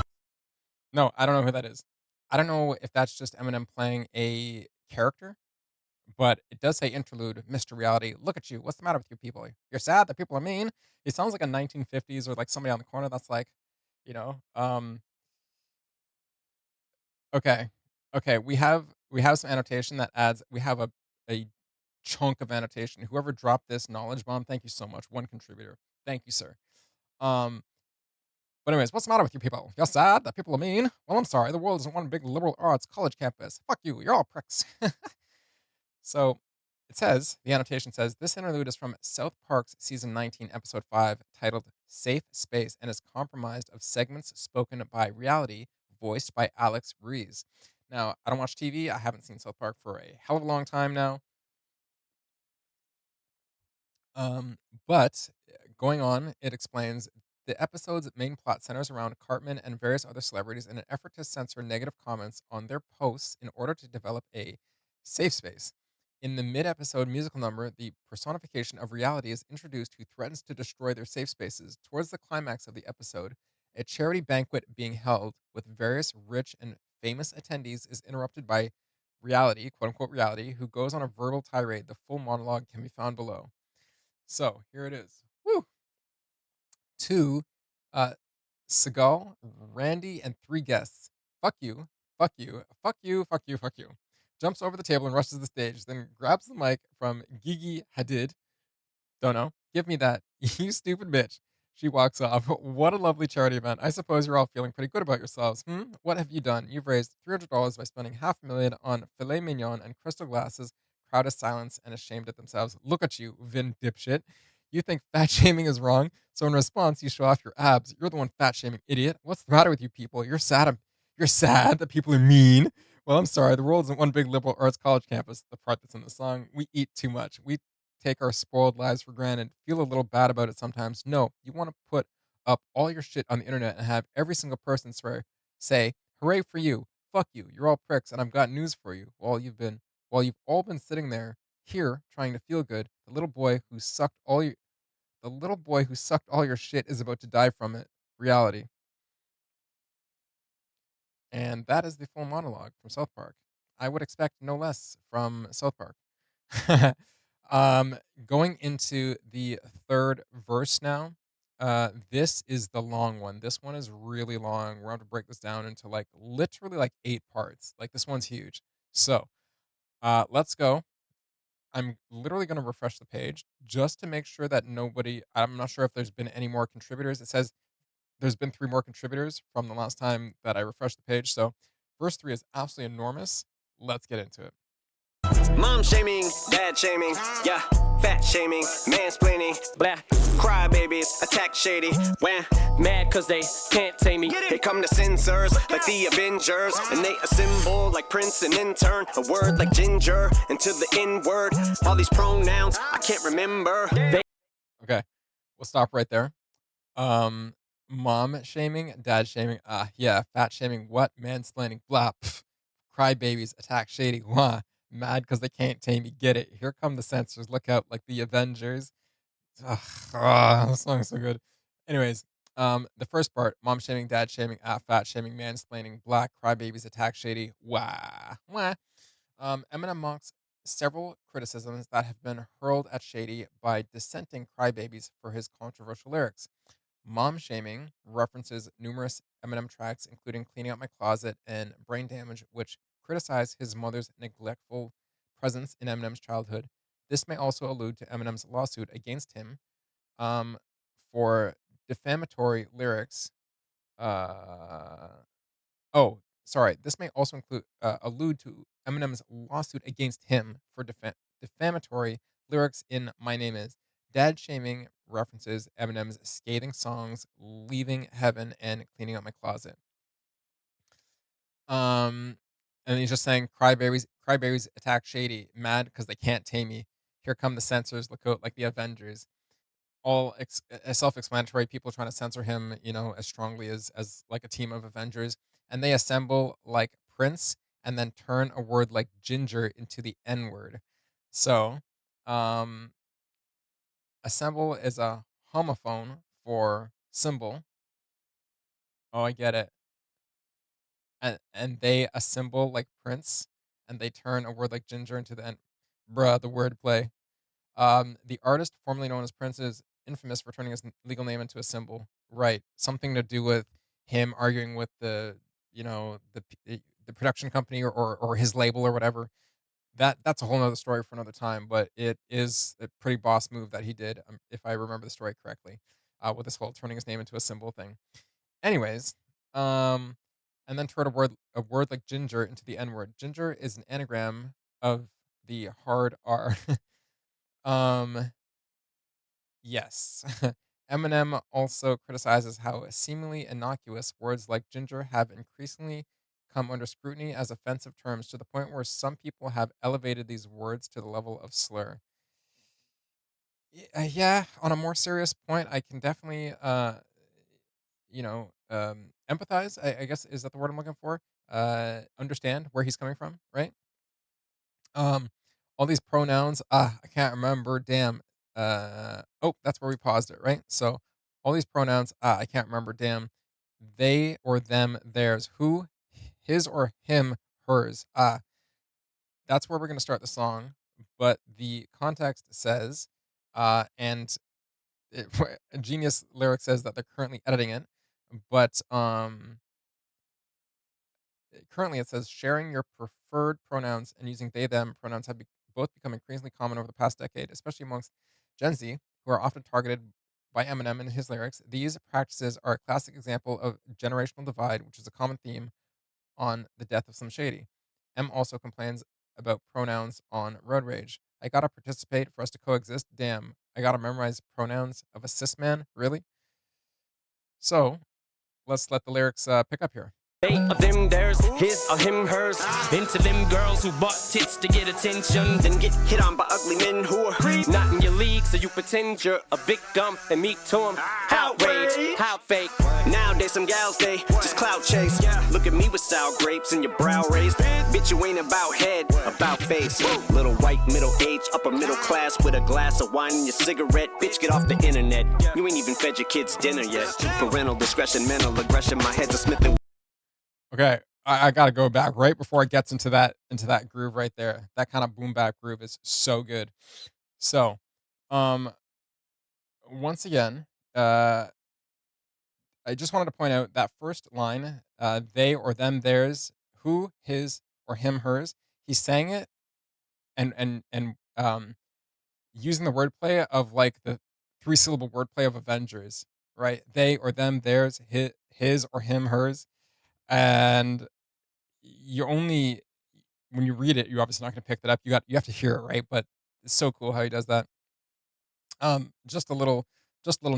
No, I don't know who that is. I don't know if that's just Eminem playing a character, but it does say interlude, Mr. Reality. Look at you. What's the matter with you people? You're sad that people are mean. He sounds like a 1950s or like somebody on the corner that's like, you know, um, okay. Okay, we have some annotation that adds we have a chunk of annotation. Whoever dropped this knowledge bomb, thank you so much. One contributor. Thank you, sir. Um, but anyways, what's the matter with you people? You're sad that people are mean? Well, I'm sorry. The world isn't one big liberal arts college campus. Fuck you. You're all pricks. So it says, the annotation says, this interlude is from South Park's season 19, episode 5, titled Safe Space, and is comprised of segments spoken by Reality, voiced by Alex Ruiz. Now, I don't watch TV. I haven't seen South Park for a hell of a long time now. Um, but going on, it explains the episode's main plot centers around Cartman and various other celebrities in an effort to censor negative comments on their posts in order to develop a safe space. In the mid episode musical number, the personification of reality is introduced who threatens to destroy their safe spaces. Towards the climax of the episode, a charity banquet being held with various rich and famous attendees is interrupted by reality, quote unquote reality, who goes on a verbal tirade. The full monologue can be found below. So here it is. Woo! Two, uh, Seagal, Randy, and three guests. Fuck you, fuck you, fuck you, fuck you, fuck you. Jumps over the table and rushes to the stage, then grabs the mic from Gigi Hadid. Don't know. Give me that. You stupid bitch. She walks off. What a lovely charity event. I suppose you're all feeling pretty good about yourselves. What have you done? You've raised $300 by spending $500,000 on filet mignon and crystal glasses. Crowd is silence and ashamed at themselves. Look at you, Vin dipshit. You think fat shaming is wrong, so in response, you show off your abs. You're the one fat shaming, idiot. What's the matter with you people? You're sad. You're sad that people are mean. Well, I'm sorry. The world isn't one big liberal arts college campus. The part that's in the song. We eat too much. We take our spoiled lives for granted, feel a little bad about it sometimes. No, you want to put up all your shit on the internet and have every single person swear, say, hooray for you, fuck you, you're all pricks, and I've got news for you. While you've all been sitting there, here, trying to feel good, the little boy who sucked all your the little boy who sucked all your shit is about to die from it. Reality. And that is the full monologue from South Park. I would expect no less from South Park. um, Going into the third verse now. This is the long one. This one is really long. We're going to have to break this down into like literally like 8 parts. Like this one's huge. So let's go. I'm literally going to refresh the page just to make sure that nobody. I'm not sure if there's been any more contributors. It says there's been 3 more contributors from the last time that I refreshed the page. So verse 3 is absolutely enormous. Let's get into it. Mom shaming, dad shaming, yeah, fat shaming, mansplaining, blah, crybabies, attack shady, when Mad cause they can't tame me. here come the censors, like the Avengers, and they a symbol like Prince and intern, a word like ginger, into the N word, all these pronouns I can't remember. Okay, we'll stop right there. Um, Mom shaming, dad shaming, yeah, fat shaming, what, mansplaining, blah, pff, crybabies, attack shady, wah, mad because they can't tame me, get it. Here come the censors, look out, like the Avengers. Ugh, this song's so good. Anyways, the first part, mom shaming, dad shaming, fat shaming, mansplaining, black, crybabies, attack shady, wah, wah. Eminem mocks several criticisms that have been hurled at Shady by dissenting crybabies for his controversial lyrics. Mom shaming references numerous Eminem tracks, including Cleaning Out My Closet and Brain Damage, which criticize his mother's neglectful presence in Eminem's childhood. This may also allude to Eminem's lawsuit against him um, for defamatory lyrics. Uh, oh, sorry. This may also allude to Eminem's lawsuit against him for defamatory lyrics in "My Name Is." Dad shaming references Eminem's scathing songs "Leaving Heaven" and "Cleaning Out My Closet." Um, and he's just saying, crybabies attack Shady, mad because they can't tame me. Here come the censors, look out like the Avengers. All self-explanatory. People trying to censor him, as strongly as like a team of Avengers, and they assemble like Prince, and then turn a word like ginger into the N word. So, um, assemble is a homophone for symbol. Oh, I get it. And they assemble like Prince, and they turn a word like ginger into the N. Bruh, the wordplay. The artist formerly known as Prince is infamous for turning his legal name into a symbol. Right, something to do with him arguing with the production company, or his label or whatever. That's a whole nother story for another time. But it is a pretty boss move that he did, if I remember the story correctly, with this whole turning his name into a symbol thing. Anyways, um, and then turn a word like ginger into the N word. Ginger is an anagram of the hard R. um Yes. Eminem also criticizes how seemingly innocuous words like ginger have increasingly come under scrutiny as offensive terms, to the point where some people have elevated these words to the level of slur. Yeah, on a more serious point, I can definitely, empathize. I guess, is that the word I'm looking for? Understand where he's coming from, right? Um, all these pronouns. I can't remember. Damn. Oh, that's where we paused it, right? So all these pronouns. I can't remember. Damn. They or them, theirs, who, his or him, hers. That's where we're gonna start the song. But the context says, and it, a genius lyric says that they're currently editing it, but currently it says sharing your preferred pronouns and using they them pronouns have both become increasingly common over the past decade, especially amongst Gen Z, who are often targeted by Eminem in his lyrics. These practices are a classic example of generational divide, which is a common theme on The Death of Slim Shady. M also complains about pronouns on Road Rage. I gotta participate for us to coexist. Damn, I gotta memorize pronouns of a cis man. Really? So let's let the lyrics pick up here. Hey, of them, there's his or him, hers. Into them girls who bought tits to get attention. Then get hit on by ugly men who are Not in your league, so you pretend you're a victim and meet to them. Outrage, how fake. Nowadays some gals, they just clout chase. Look at me with sour grapes and your brow raised. Bitch, you ain't about head, about face. Little white, middle-aged, upper middle class with a glass of wine and your cigarette. Bitch, get off the internet. You ain't even fed your kids dinner yet. Parental discretion, mental aggression. My head's a Smith and Okay, I gotta go back right before it gets into that groove right there. That kind of boom bap groove is so good. So, um, once again, I just wanted to point out that first line, they or them, theirs, who, his or him, hers. He sang it and using the wordplay of like the three syllable wordplay of Avengers, right? They or them, theirs, his or him, hers, and you only when you read it, you're obviously not going to pick that up. You have to hear it, right? But it's so cool how he does that. Just a little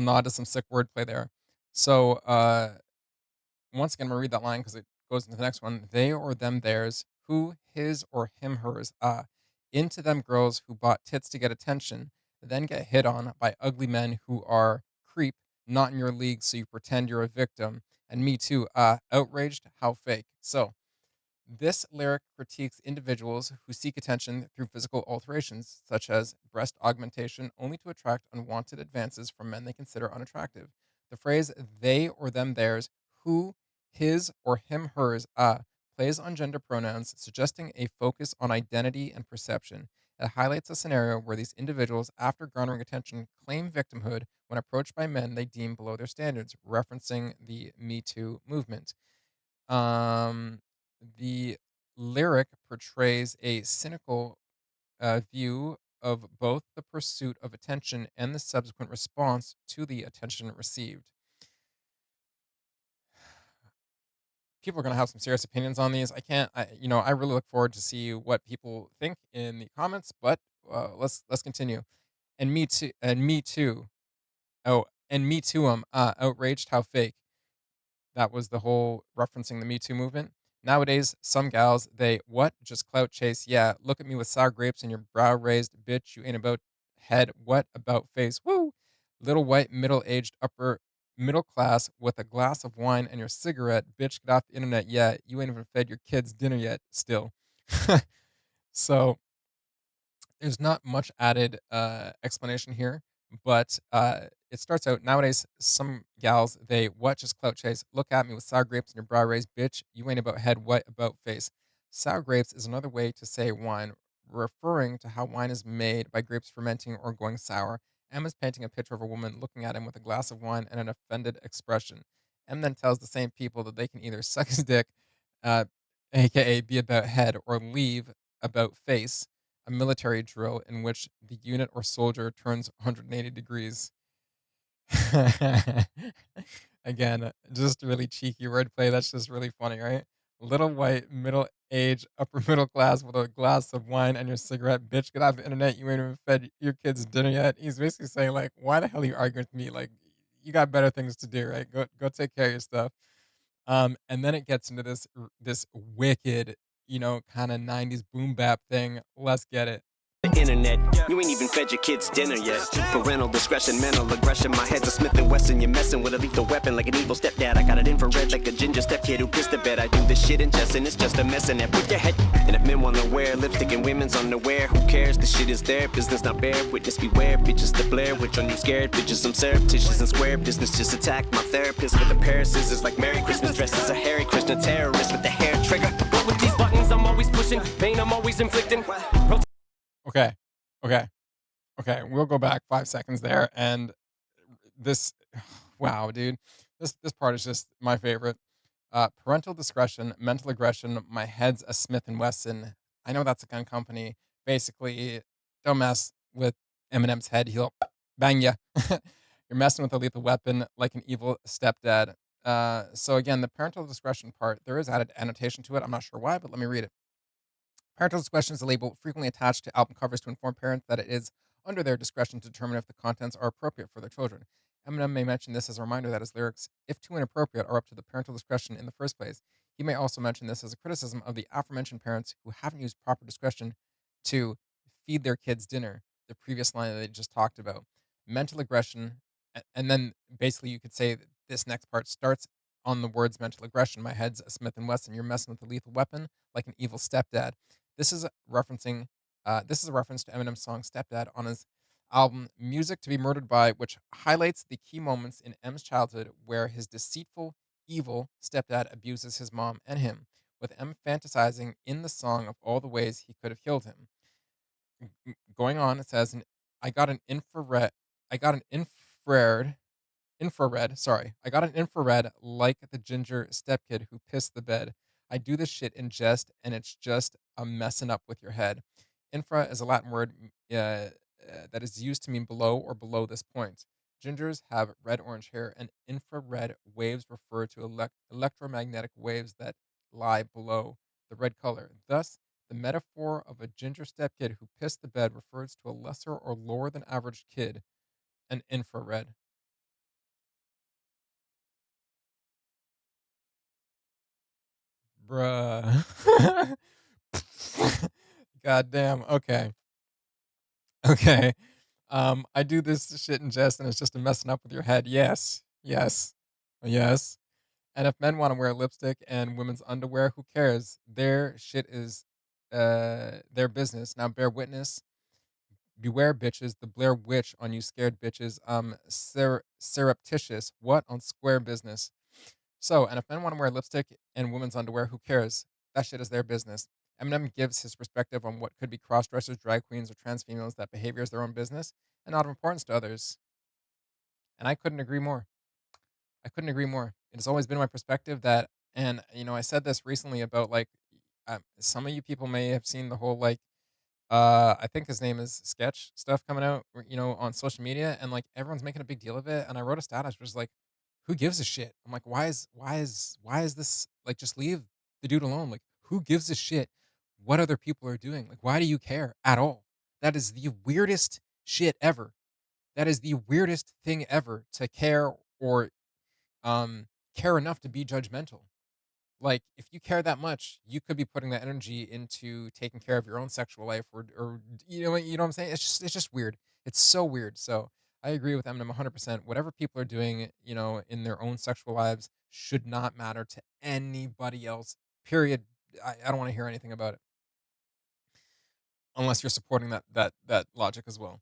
nod to some sick wordplay there. So once again, I'm gonna read that line because it goes into the next one. They or them, theirs, who, his or him, hers, into them girls who bought tits to get attention, then get hit on by ugly men who are creep, not in your league, so you pretend you're a victim. And me too, outraged, how fake. So this lyric critiques individuals who seek attention through physical alterations, such as breast augmentation, only to attract unwanted advances from men they consider unattractive. The phrase they or them theirs, who, his or him hers, plays on gender pronouns, suggesting a focus on identity and perception. It highlights a scenario where these individuals, after garnering attention, claim victimhood when approached by men they deem below their standards, referencing the Me Too movement. Um, the lyric portrays a cynical view of both the pursuit of attention and the subsequent response to the attention received. People are going to have some serious opinions on these. I really look forward to see what people think in the comments. But let's continue. And me too. And me too. Oh, and me too. Outraged. How fake. That was the whole referencing the Me Too movement. Nowadays, some gals, they, what? Just clout chase. Yeah, look at me with sour grapes and your brow raised. Bitch, you ain't about head. What about face? Woo! Little white, middle aged, upper middle class with a glass of wine and your cigarette. Bitch, get off the internet. Yeah, you ain't even fed your kids dinner yet, still. So, there's not much added explanation here, but it starts out nowadays. Some gals they what just clout chase. Look at me with sour grapes and your brow raised, bitch. You ain't about head. What about face? Sour grapes is another way to say wine, referring to how wine is made by grapes fermenting or going sour. M is painting a picture of a woman looking at him with a glass of wine and an offended expression. M then tells the same people that they can either suck his dick, uh, aka be about head, or leave about face, a military drill in which the unit or soldier turns 180 degrees. Again, just really cheeky wordplay. That's just really funny, right? Little white, middle age, upper middle class with a glass of wine and your cigarette. Bitch, get off the internet. You ain't even fed your kids dinner yet. He's basically saying, like, why the hell are you arguing with me? Like, you got better things to do, right? Go take care of your stuff. And then it gets into this wicked, kind of 90s boom bap thing. Let's get it. the internet. You ain't even fed your kids dinner yet. Parental discretion, mental aggression. My head's a Smith and Wesson. You're messing with a lethal weapon like an evil stepdad. I got it infrared like a ginger stepkid who pissed the bed. I do this shit in jest and it's just a mess in there. Put your head. And if men wanna wear lipstick and women's underwear, who cares? The shit is there. Business not fair. Witness beware. Bitches to blare. Which one you scared? Bitches I'm surreptitious and square. Business just attack my therapist with a pair of scissors like Merry Christmas. Dresses a Harry Krishna terrorist with the hair trigger. With these buttons, I'm always pushing. Pain, I'm always inflicting. Okay. Okay. Okay. We'll go back 5 seconds there. And this, wow, dude. This part is just my favorite. Parental discretion, mental aggression. My head's a Smith and Wesson. I know that's a gun company. Basically, don't mess with Eminem's head. He'll bang you. You're messing with a lethal weapon like an evil stepdad. So again, the parental discretion part, there is added annotation to it. I'm not sure why, but let me read it. Parental discretion is a label frequently attached to album covers to inform parents that it is under their discretion to determine if the contents are appropriate for their children. Eminem may mention this as a reminder that his lyrics, if too inappropriate, are up to the parental discretion in the first place. He may also mention this as a criticism of the aforementioned parents who haven't used proper discretion to feed their kids dinner, the previous line that they just talked about. Mental aggression, and then basically you could say that this next part starts on the words mental aggression. My head's a Smith and Wesson. You're messing with a lethal weapon like an evil stepdad. This is referencing. This is a reference to Eminem's song "Stepdad" on his album "Music to Be Murdered By," which highlights the key moments in M's childhood where his deceitful, evil stepdad abuses his mom and him, with M fantasizing in the song of all the ways he could have killed him. Going on, it says, "I got an infrared. I got an infrared, sorry. I got an infrared like the ginger stepkid who pissed the bed. I do this shit in jest, and it's just a messing up with your head." Infra is a Latin word that is used to mean below or below this point. Gingers have red orange hair, and infrared waves refer to electromagnetic waves that lie below the red color. Thus, the metaphor of a ginger stepkid who pissed the bed refers to a lesser or lower than average kid, an infrared. Bruh. God damn. Okay. Okay. I do this shit in jest and it's just a messing up with your head. Yes. Yes. Yes. And if men want to wear lipstick and women's underwear, who cares? Their shit is their business. Now bear witness. Beware bitches, the Blair Witch on you scared bitches. Surreptitious. What on square business? So, and if men want to wear lipstick and women's underwear, who cares? That shit is their business. Eminem gives his perspective on what could be cross-dressers, drag queens, or trans females that behavior is their own business and not of importance to others. And I couldn't agree more. I couldn't agree more. It has always been my perspective that, and I said this recently about like, some of you people may have seen the whole like I think his name is Sketch stuff coming out, on social media, and like everyone's making a big deal of it. And I wrote a status which was like, "Who gives a shit?" I'm like, why is this like just leave the dude alone? Like, who gives a shit what other people are doing? Like, why do you care at all? That is the weirdest shit ever. That is the weirdest thing ever to care or care enough to be judgmental. Like, if you care that much, you could be putting that energy into taking care of your own sexual life, or you know what I'm saying? It's just weird. It's so weird. So I agree with Eminem 100%. Whatever people are doing, in their own sexual lives should not matter to anybody else. Period. I don't want to hear anything about it unless you're supporting that logic as well.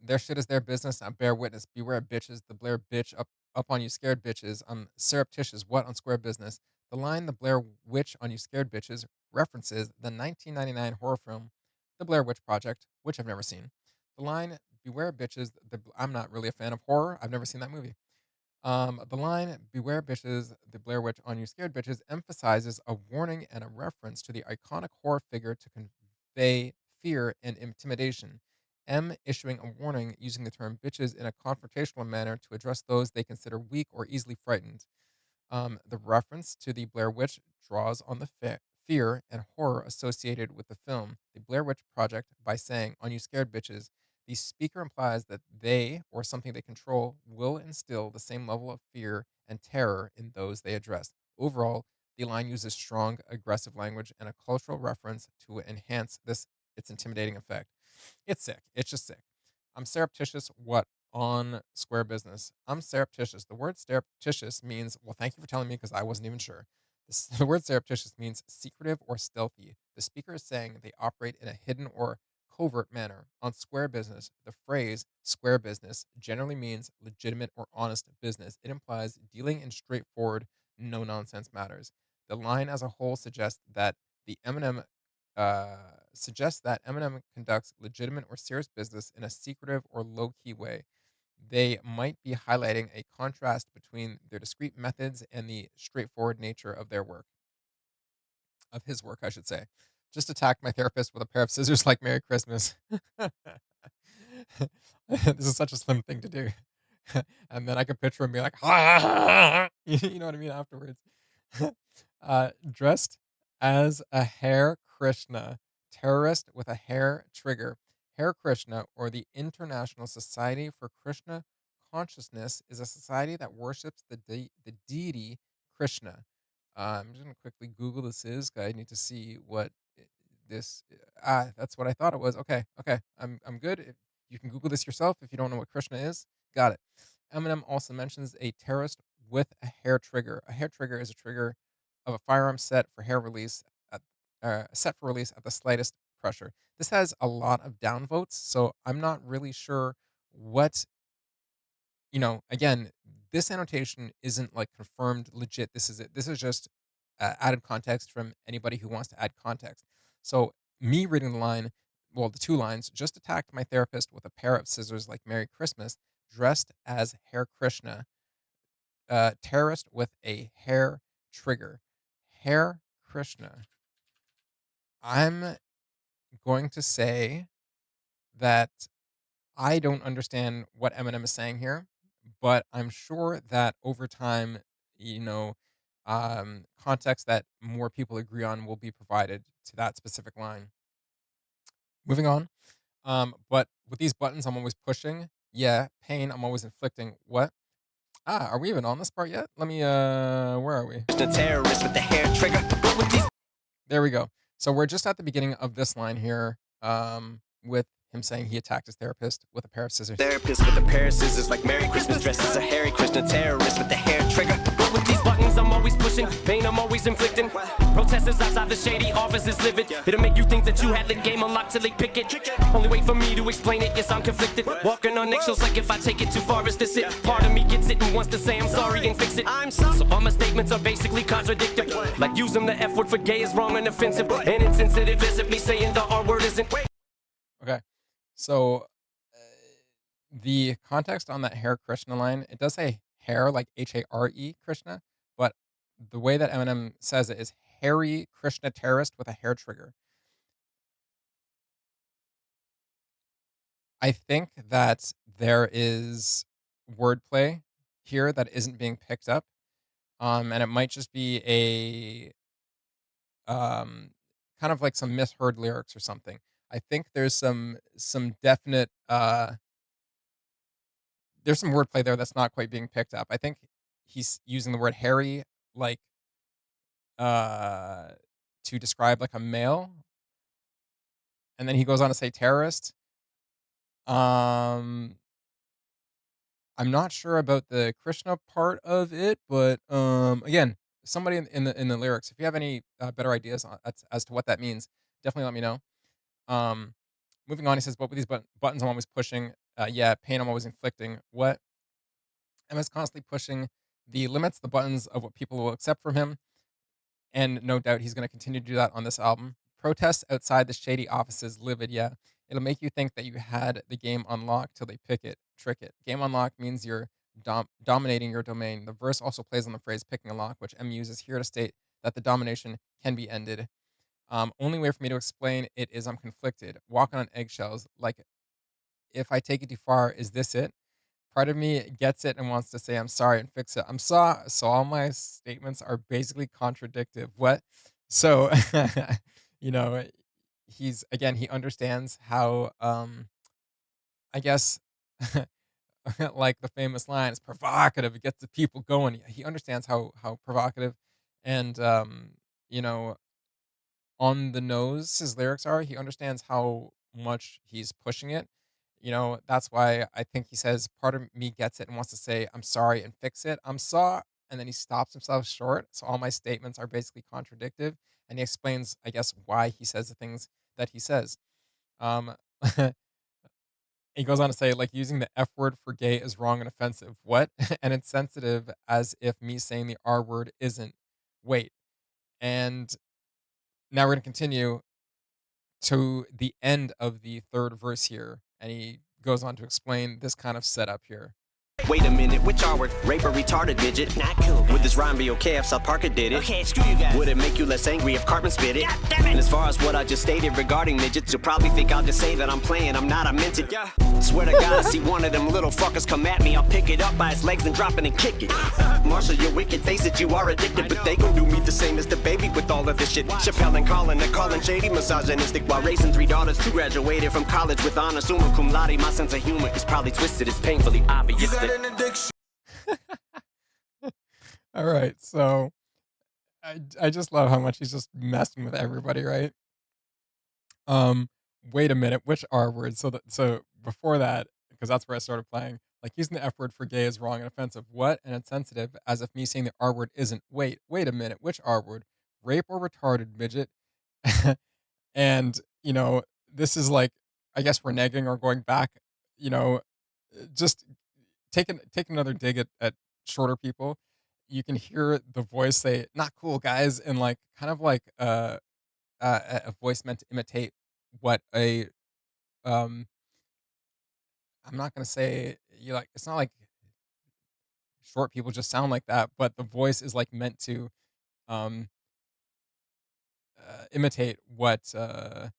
Their shit is their business. I bear witness. Beware bitches. The Blair bitch up on you scared bitches. Surreptitious. What on square business? The line "The Blair Witch on you scared bitches" references the 1999 horror film The Blair Witch Project, which I've never seen. The line "Beware bitches." I'm not really a fan of horror. I've never seen that movie. The line "Beware bitches, the Blair Witch on you scared bitches" emphasizes a warning and a reference to the iconic horror figure to convey fear and intimidation. M issuing a warning using the term bitches in a confrontational manner to address those they consider weak or easily frightened. The reference to the Blair Witch draws on the fear and horror associated with the film, The Blair Witch Project, by saying, "On you scared bitches." The speaker implies that they, or something they control, will instill the same level of fear and terror in those they address. Overall, the line uses strong, aggressive language and a cultural reference to enhance its intimidating effect. It's sick. It's just sick. I'm surreptitious. What on square business? I'm surreptitious. The word surreptitious means, well, thank you for telling me because I wasn't even sure. The word surreptitious means secretive or stealthy. The speaker is saying they operate in a hidden or covert manner. On square business, the phrase square business generally means legitimate or honest business. It implies dealing in straightforward, no nonsense matters. The line as a whole the Eminem uh, suggests that Eminem conducts legitimate or serious business in a secretive or low key way. They might be highlighting a contrast between their discrete methods and the straightforward nature of their work, of his work, I should say. Just attacked my therapist with a pair of scissors like Merry Christmas. This is such a slim thing to do. And then I could picture him be like, you know what I mean, afterwards. Dressed as a Hare Krishna, terrorist with a hair trigger. Hare Krishna, or the International Society for Krishna Consciousness, is a society that worships the deity Krishna. I'm just gonna quickly Google this is. 'Cause I need to see what this. That's what I thought it was. Okay, okay, I'm good. If you can Google this yourself if you don't know what Krishna is. Got it. Eminem also mentions a terrorist with a hair trigger. A hair trigger is a trigger of a firearm set for hair release at set for release at the slightest pressure. This has a lot of downvotes, so I'm not really sure what again, this annotation isn't like confirmed legit. This is it. This is just added context from anybody who wants to add context. So, me reading the line, well, the two lines, just attacked my therapist with a pair of scissors like Merry Christmas, dressed as Hare Krishna, terrorist with a hair trigger. Hare Krishna. I'm going to say that I don't understand what Eminem is saying here, but I'm sure that over time, context that more people agree on will be provided to that specific line. Moving on. But with these buttons, I'm always pushing. Yeah, pain, I'm always inflicting. What? Are we even on this part yet? Let me, where are we? The terrorist with the hair trigger. There we go. So we're just at the beginning of this line here, with him saying he attacked his therapist with a pair of scissors. Therapist with a pair of scissors like Merry Christmas, dressed as a Hare Krishna, terrorist with the hair trigger. With these buttons, I'm always pushing. Pain, I'm always inflicting. Protesters outside the shady offices livid. It'll make you think that you had the game unlocked till they pick it. Only wait for me to explain it. Yes, I'm conflicted. Walking on eggshells like if I take it too far, is this it? Part of me gets it and wants to say I'm sorry and fix it. So all my statements are basically contradictory. Like using the F word for gay is wrong and offensive. And insensitive is if me saying the R word isn't. Okay. So the context on that Hare Krishna line, it does say hair like Hare Krishna, but the way that Eminem says it is hairy Krishna terrorist with a hair trigger. I think that there is wordplay here that isn't being picked up. And it might just be a kind of like some misheard lyrics or something. I think there's some definite there's some wordplay there that's not quite being picked up. I think he's using the word hairy like uh to describe like a male, and then he goes on to say terrorist. Um I'm not sure about the Krishna part of it, but again, somebody in the lyrics, if you have any better ideas as to what that means, definitely let me know. Um Moving on, he says, but with these buttons I'm always pushing. Yeah, pain I'm always inflicting. What? Emma's constantly pushing the limits, the buttons of what people will accept from him, and no doubt he's going to continue to do that on this album. Protests outside the shady offices, livid, yeah. It'll make you think that you had the game unlocked till they trick it. Game unlocked means you're dominating your domain. The verse also plays on the phrase picking a lock, which M uses here to state that the domination can be ended. Only way for me to explain it is I'm conflicted, walking on eggshells. Like, if I take it too far, is this it? Part of me gets it and wants to say I'm sorry and fix it. So all my statements are basically contradictive. What? So you know, he understands how I guess like the famous line is provocative. It gets the people going. He understands how provocative and you know, on the nose his lyrics are. He understands how much he's pushing it. That's why I think he says, part of me gets it and wants to say, I'm sorry and fix it. And then he stops himself short. So all my statements are basically contradictive. And he explains, I guess, why he says the things that he says. Um, he goes on to say, like, using the F word for gay is wrong and offensive. What? And it's sensitive as if me saying the R word isn't. Wait. And now we're going to continue to the end of the third verse here, and he goes on to explain this kind of setup here. Wait a minute, which R word? Rape or retarded midget? Not cool. Would this rhyme be okay if South Parker did it? Okay, screw you guys. Would it make you less angry if Cartman spit it? God damn it. And as far as what I just stated regarding midgets, you'll probably think I'll just say that I'm playing. I'm not, I meant it. Yeah. Swear to God, I see one of them little fuckers come at me. I'll pick it up by its legs and drop it and kick it. Marshall, your wicked face that you are addicted, but they gon' do me the same as the baby with all of this shit. Chappelle and Colin, they're calling shady misogynistic while raising 3 daughters. 2 graduated from college with honors, summa cum laude. My sense of humor is probably twisted. It's painfully obvious. You got an addiction. All right, so I just love how much he's just messing with everybody, right? Um, Wait a minute, which R word? So before that, because that's where I started playing. Like using the F word for gay is wrong and offensive. What and insensitive, as if me saying the R word isn't. Wait a minute, which R word? Rape or retarded midget? And this is like, I guess reneging or going back. You know, just take another dig at shorter people. You can hear the voice say, "Not cool, guys," and like kind of like a voice meant to imitate what a um I'm not gonna say you like it's not like short people just sound like that, but the voice is like meant to um imitate what a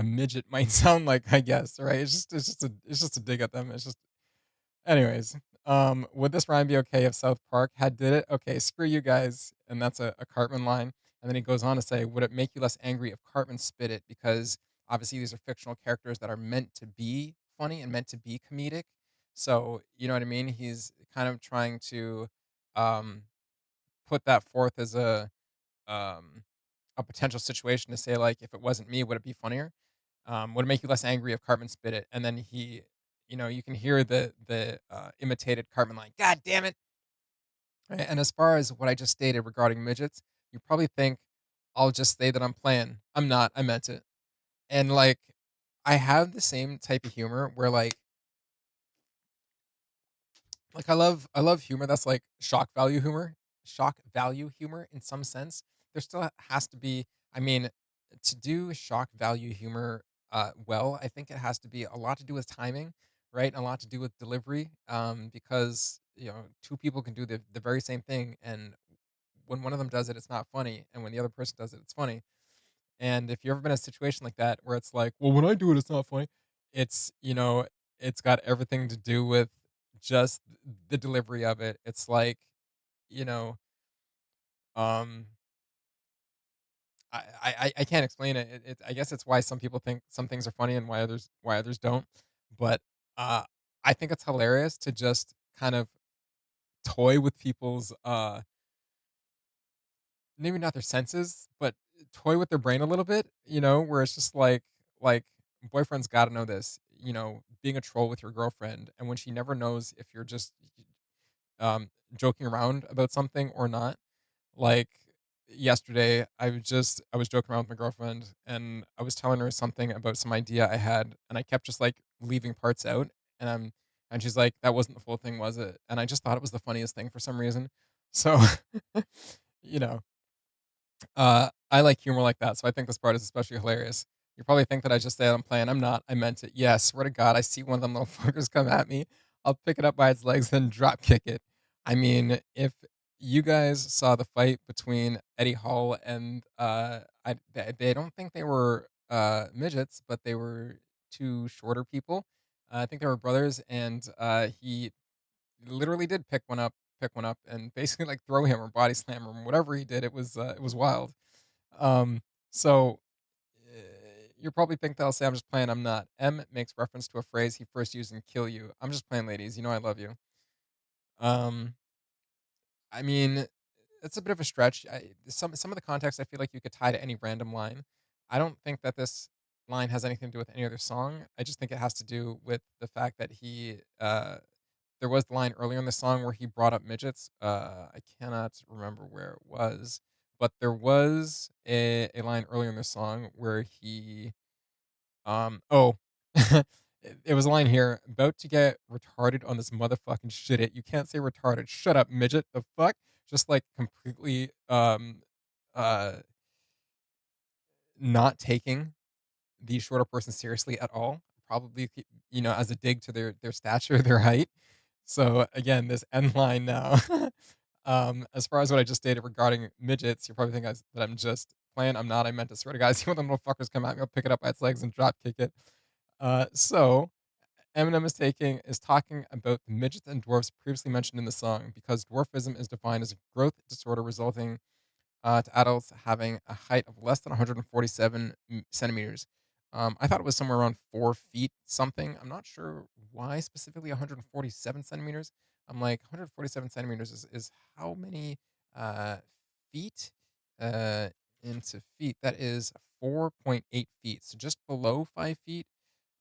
midget might sound like, I guess, right? It's just a dig at them. It's just anyways. Would this rhyme be okay if South Park had did it? Okay, screw you guys. And that's a Cartman line. And then he goes on to say, would it make you less angry if Cartman spit it? Because obviously these are fictional characters that are meant to be funny and meant to be comedic. So you know what I mean? He's kind of trying to um, put that forth as um, a potential situation to say like, if it wasn't me, would it be funnier? Would it make you less angry if Cartman spit it? And then you can hear the imitated Cartman line, "God damn it!" Right? And as far as what I just stated regarding midgets, you probably think I'll just say that I'm playing. I'm not. I meant it. And like, I have the same type of humor where I love humor that's like shock value humor in some sense. There still has to be, I mean, to do shock value humor well, I think it has to be a lot to do with timing, right? A lot to do with delivery, because two people can do the very same thing, and when one of them does it, it's not funny, and when the other person does it, it's funny. And if you've ever been in a situation like that where it's like, well, when I do it, it's not funny. It's got everything to do with just the delivery of it. It's like, you know, um, I can't explain it. I guess it's why some people think some things are funny and why others don't. But uh, I think it's hilarious to just kind of toy with people's maybe not their senses, but toy with their brain a little bit, where it's just like boyfriend's got to know this, being a troll with your girlfriend, and when she never knows if you're just joking around about something or not. Like yesterday, I was joking around with my girlfriend, and I was telling her something about some idea I had, and I kept just like leaving parts out, and and she's like, "That wasn't the full thing, was it?" And I just thought it was the funniest thing for some reason. So, you know, I like humor like that, so I think this part is especially hilarious. You probably think that I just said I'm playing. I'm not. I meant it. Yeah, swear to God, I see one of them little fuckers come at me. I'll pick it up by its legs and drop kick it. I mean, if you guys saw the fight between Eddie Hall and they don't think they were midgets, but they were two shorter people. I think they were brothers, and he literally did pick one up, and basically like throw him or body slam him, whatever he did. It was wild. Um, so you probably think that I'll say I'm just playing. I'm not. M makes reference to a phrase he first used in "Kill You." I'm just playing, ladies. You know I love you. Um, I mean, it's a bit of a stretch. Some of the context I feel like you could tie to any random line. I don't think that this line has anything to do with any other song. I just think it has to do with the fact that there was the line earlier in the song where he brought up midgets. I cannot remember where it was, but there was a line earlier in the song where he oh it was a line here, about to get retarded on this motherfucking shit it. You can't say retarded. Shut up, midget. The fuck? Just like completely uh not taking the shorter person seriously at all. Probably as a dig to their stature, their height. So again, this end line now. As far as what I just stated regarding midgets, you're probably thinking that I'm just playing. I'm not. I meant to swear to God, see when the little fuckers come at me, I'll pick it up by its legs and drop kick it. So Eminem is talking about the midgets and dwarfs previously mentioned in the song because dwarfism is defined as a growth disorder resulting to adults having a height of less than 147 centimeters. I thought it was somewhere around 4 feet something. I'm not sure why specifically 147 centimeters. I'm like 147 centimeters is how many uh, feet, uh, into feet, that is 4.8 feet, so just below 5 feet.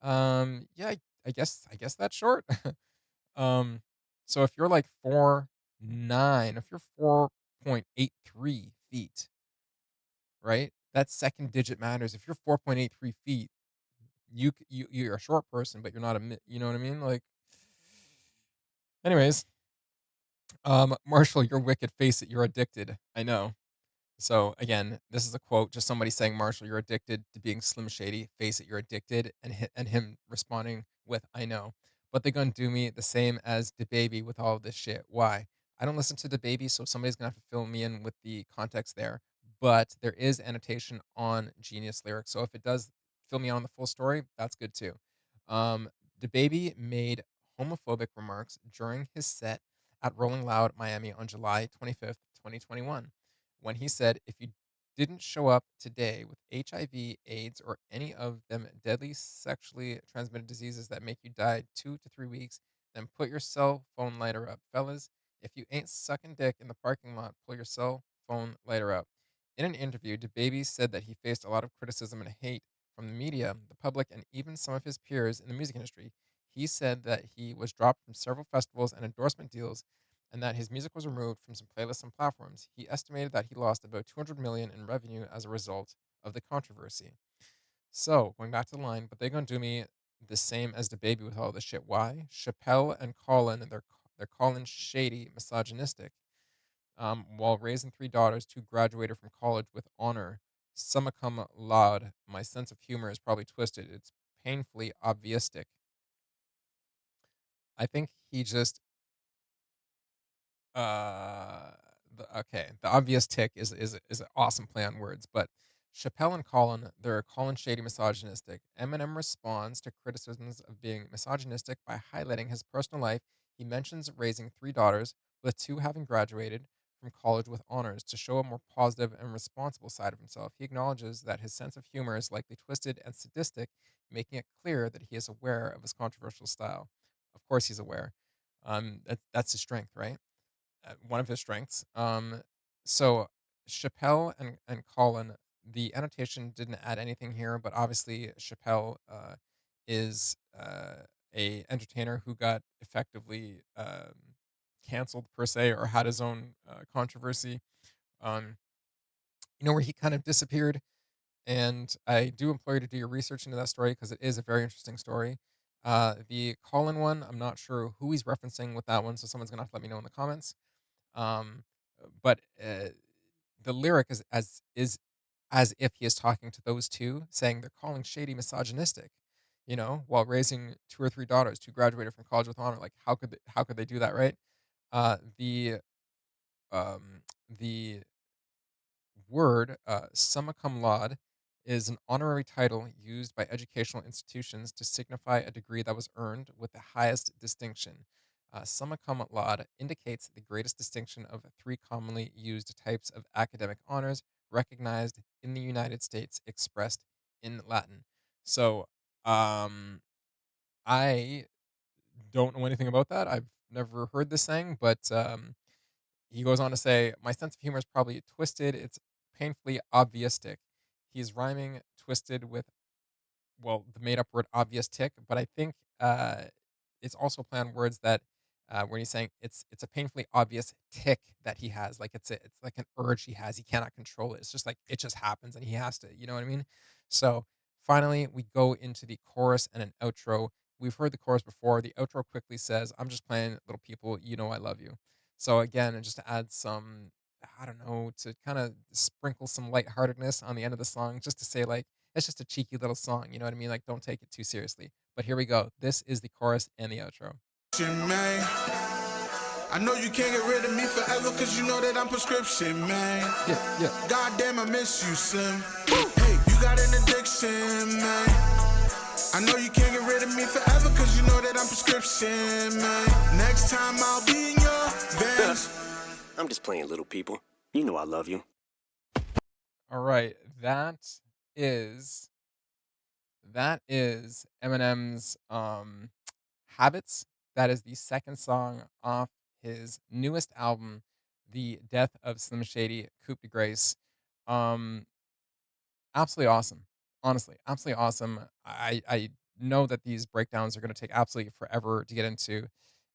Yeah, I guess that's short. um, so if you're like 4'9", if you're 4.83 feet, right? That second digit matters. If you're 4.83 feet, you're a short person, but you're not you know what I mean? Like, anyways, Marshall, you're wicked. Face it, you're addicted. I know. So again, this is a quote, just somebody saying, "Marshall, you're addicted to being Slim Shady. Face it, you're addicted," and him responding with, "I know, but they gonna do me the same as the baby with all of this shit. Why? I don't listen to the baby, so somebody's gonna have to fill me in with the context there. But there is annotation on Genius lyrics, so if it does fill me on the full story, that's good too. The baby made homophobic remarks during his set at Rolling Loud Miami on July 25th, 2021, when he said, "If you didn't show up today with HIV, AIDS, or any of them deadly sexually transmitted diseases that make you die 2 to 3 weeks, then put your cell phone lighter up. Fellas, if you ain't sucking dick in the parking lot, pull your cell phone lighter up." In an interview, DaBaby said that he faced a lot of criticism and hate from the media, the public, and even some of his peers in the music industry. He said that he was dropped from several festivals and endorsement deals, and that his music was removed from some playlists and platforms. He estimated that he lost about 200 million in revenue as a result of the controversy. So, going back to the line, "But they gonna do me the same as the baby with all this shit." Why? Chappelle and Colin, they're calling shady, misogynistic. While raising three daughters, two graduated from college with honor. Summa cum laude. My sense of humor is probably twisted. It's painfully obvious. I think he just the obvious tick is an awesome play on words, but Chappelle and Colin, they're Colin shady misogynistic. Eminem responds to criticisms of being misogynistic by highlighting his personal life. He mentions raising three daughters, with two having graduated from college with honors, to show a more positive and responsible side of himself. He acknowledges that his sense of humor is likely twisted and sadistic, making it clear that he is aware of his controversial style. Of course, he's aware. That's his strength, right? One of his strengths. So Chappelle and Colin, the annotation didn't add anything here, but obviously Chappelle is a entertainer who got effectively canceled per se, or had his own controversy. Um, where he kind of disappeared. And I do implore you to do your research into that story, because it is a very interesting story. The Colin one, I'm not sure who he's referencing with that one, so someone's gonna have to let me know in the comments. um, but the lyric is as if he is talking to those two, saying they're calling shady misogynistic, while raising two or three daughters, two graduated from college with honor. Like, how could they do that, right? The the word summa cum laude is an honorary title used by educational institutions to signify a degree that was earned with the highest distinction. Summa cum laude indicates the greatest distinction of three commonly used types of academic honors recognized in the United States, expressed in Latin. So, I don't know anything about that. I've never heard this saying, but he goes on to say, "My sense of humor is probably twisted. It's painfully obvious." He's rhyming twisted with, well, the made up word obvious tick, but I think it's also play on words that when he's saying it's a painfully obvious tick that he has, like it's like an urge he has, he cannot control it. It's just like it just happens, and he has to, you know what I mean? So finally, we go into the chorus and an outro. We've heard the chorus before. The outro quickly says, "I'm just playing, little people. You know I love you." So again, and just to add some, I don't know, to kind of sprinkle some lightheartedness on the end of the song, just to say, like, it's just a cheeky little song, you know what I mean? Like, don't take it too seriously. But here we go. This is the chorus and the outro. Man. I know you can't get rid of me forever, cause you know that I'm prescription, man. Yeah, yeah. Goddamn, I miss you, Slim. Hey, you got an addiction, man. I know you can't get rid of me forever, cause you know that I'm prescription, man. Next time I'll be in your vans. I'm just playing, little people. You know I love you. All right. Is that is Eminem's Habits. That is the second song off his newest album, The Death of Slim Shady, Coupe de Grace. Um, Absolutely awesome. Honestly, absolutely awesome. I know that these breakdowns are gonna take absolutely forever to get into.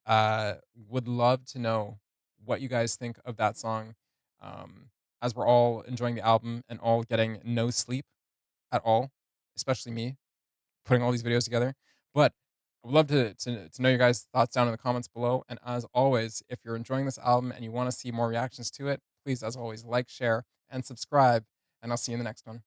Would love to know what you guys think of that song, um, as we're all enjoying the album and all getting no sleep at all, especially me, putting all these videos together. But I would love to know your guys' thoughts down in the comments below. And as always, if you're enjoying this album and you wanna see more reactions to it, please, as always, like, share, and subscribe, and I'll see you in the next one.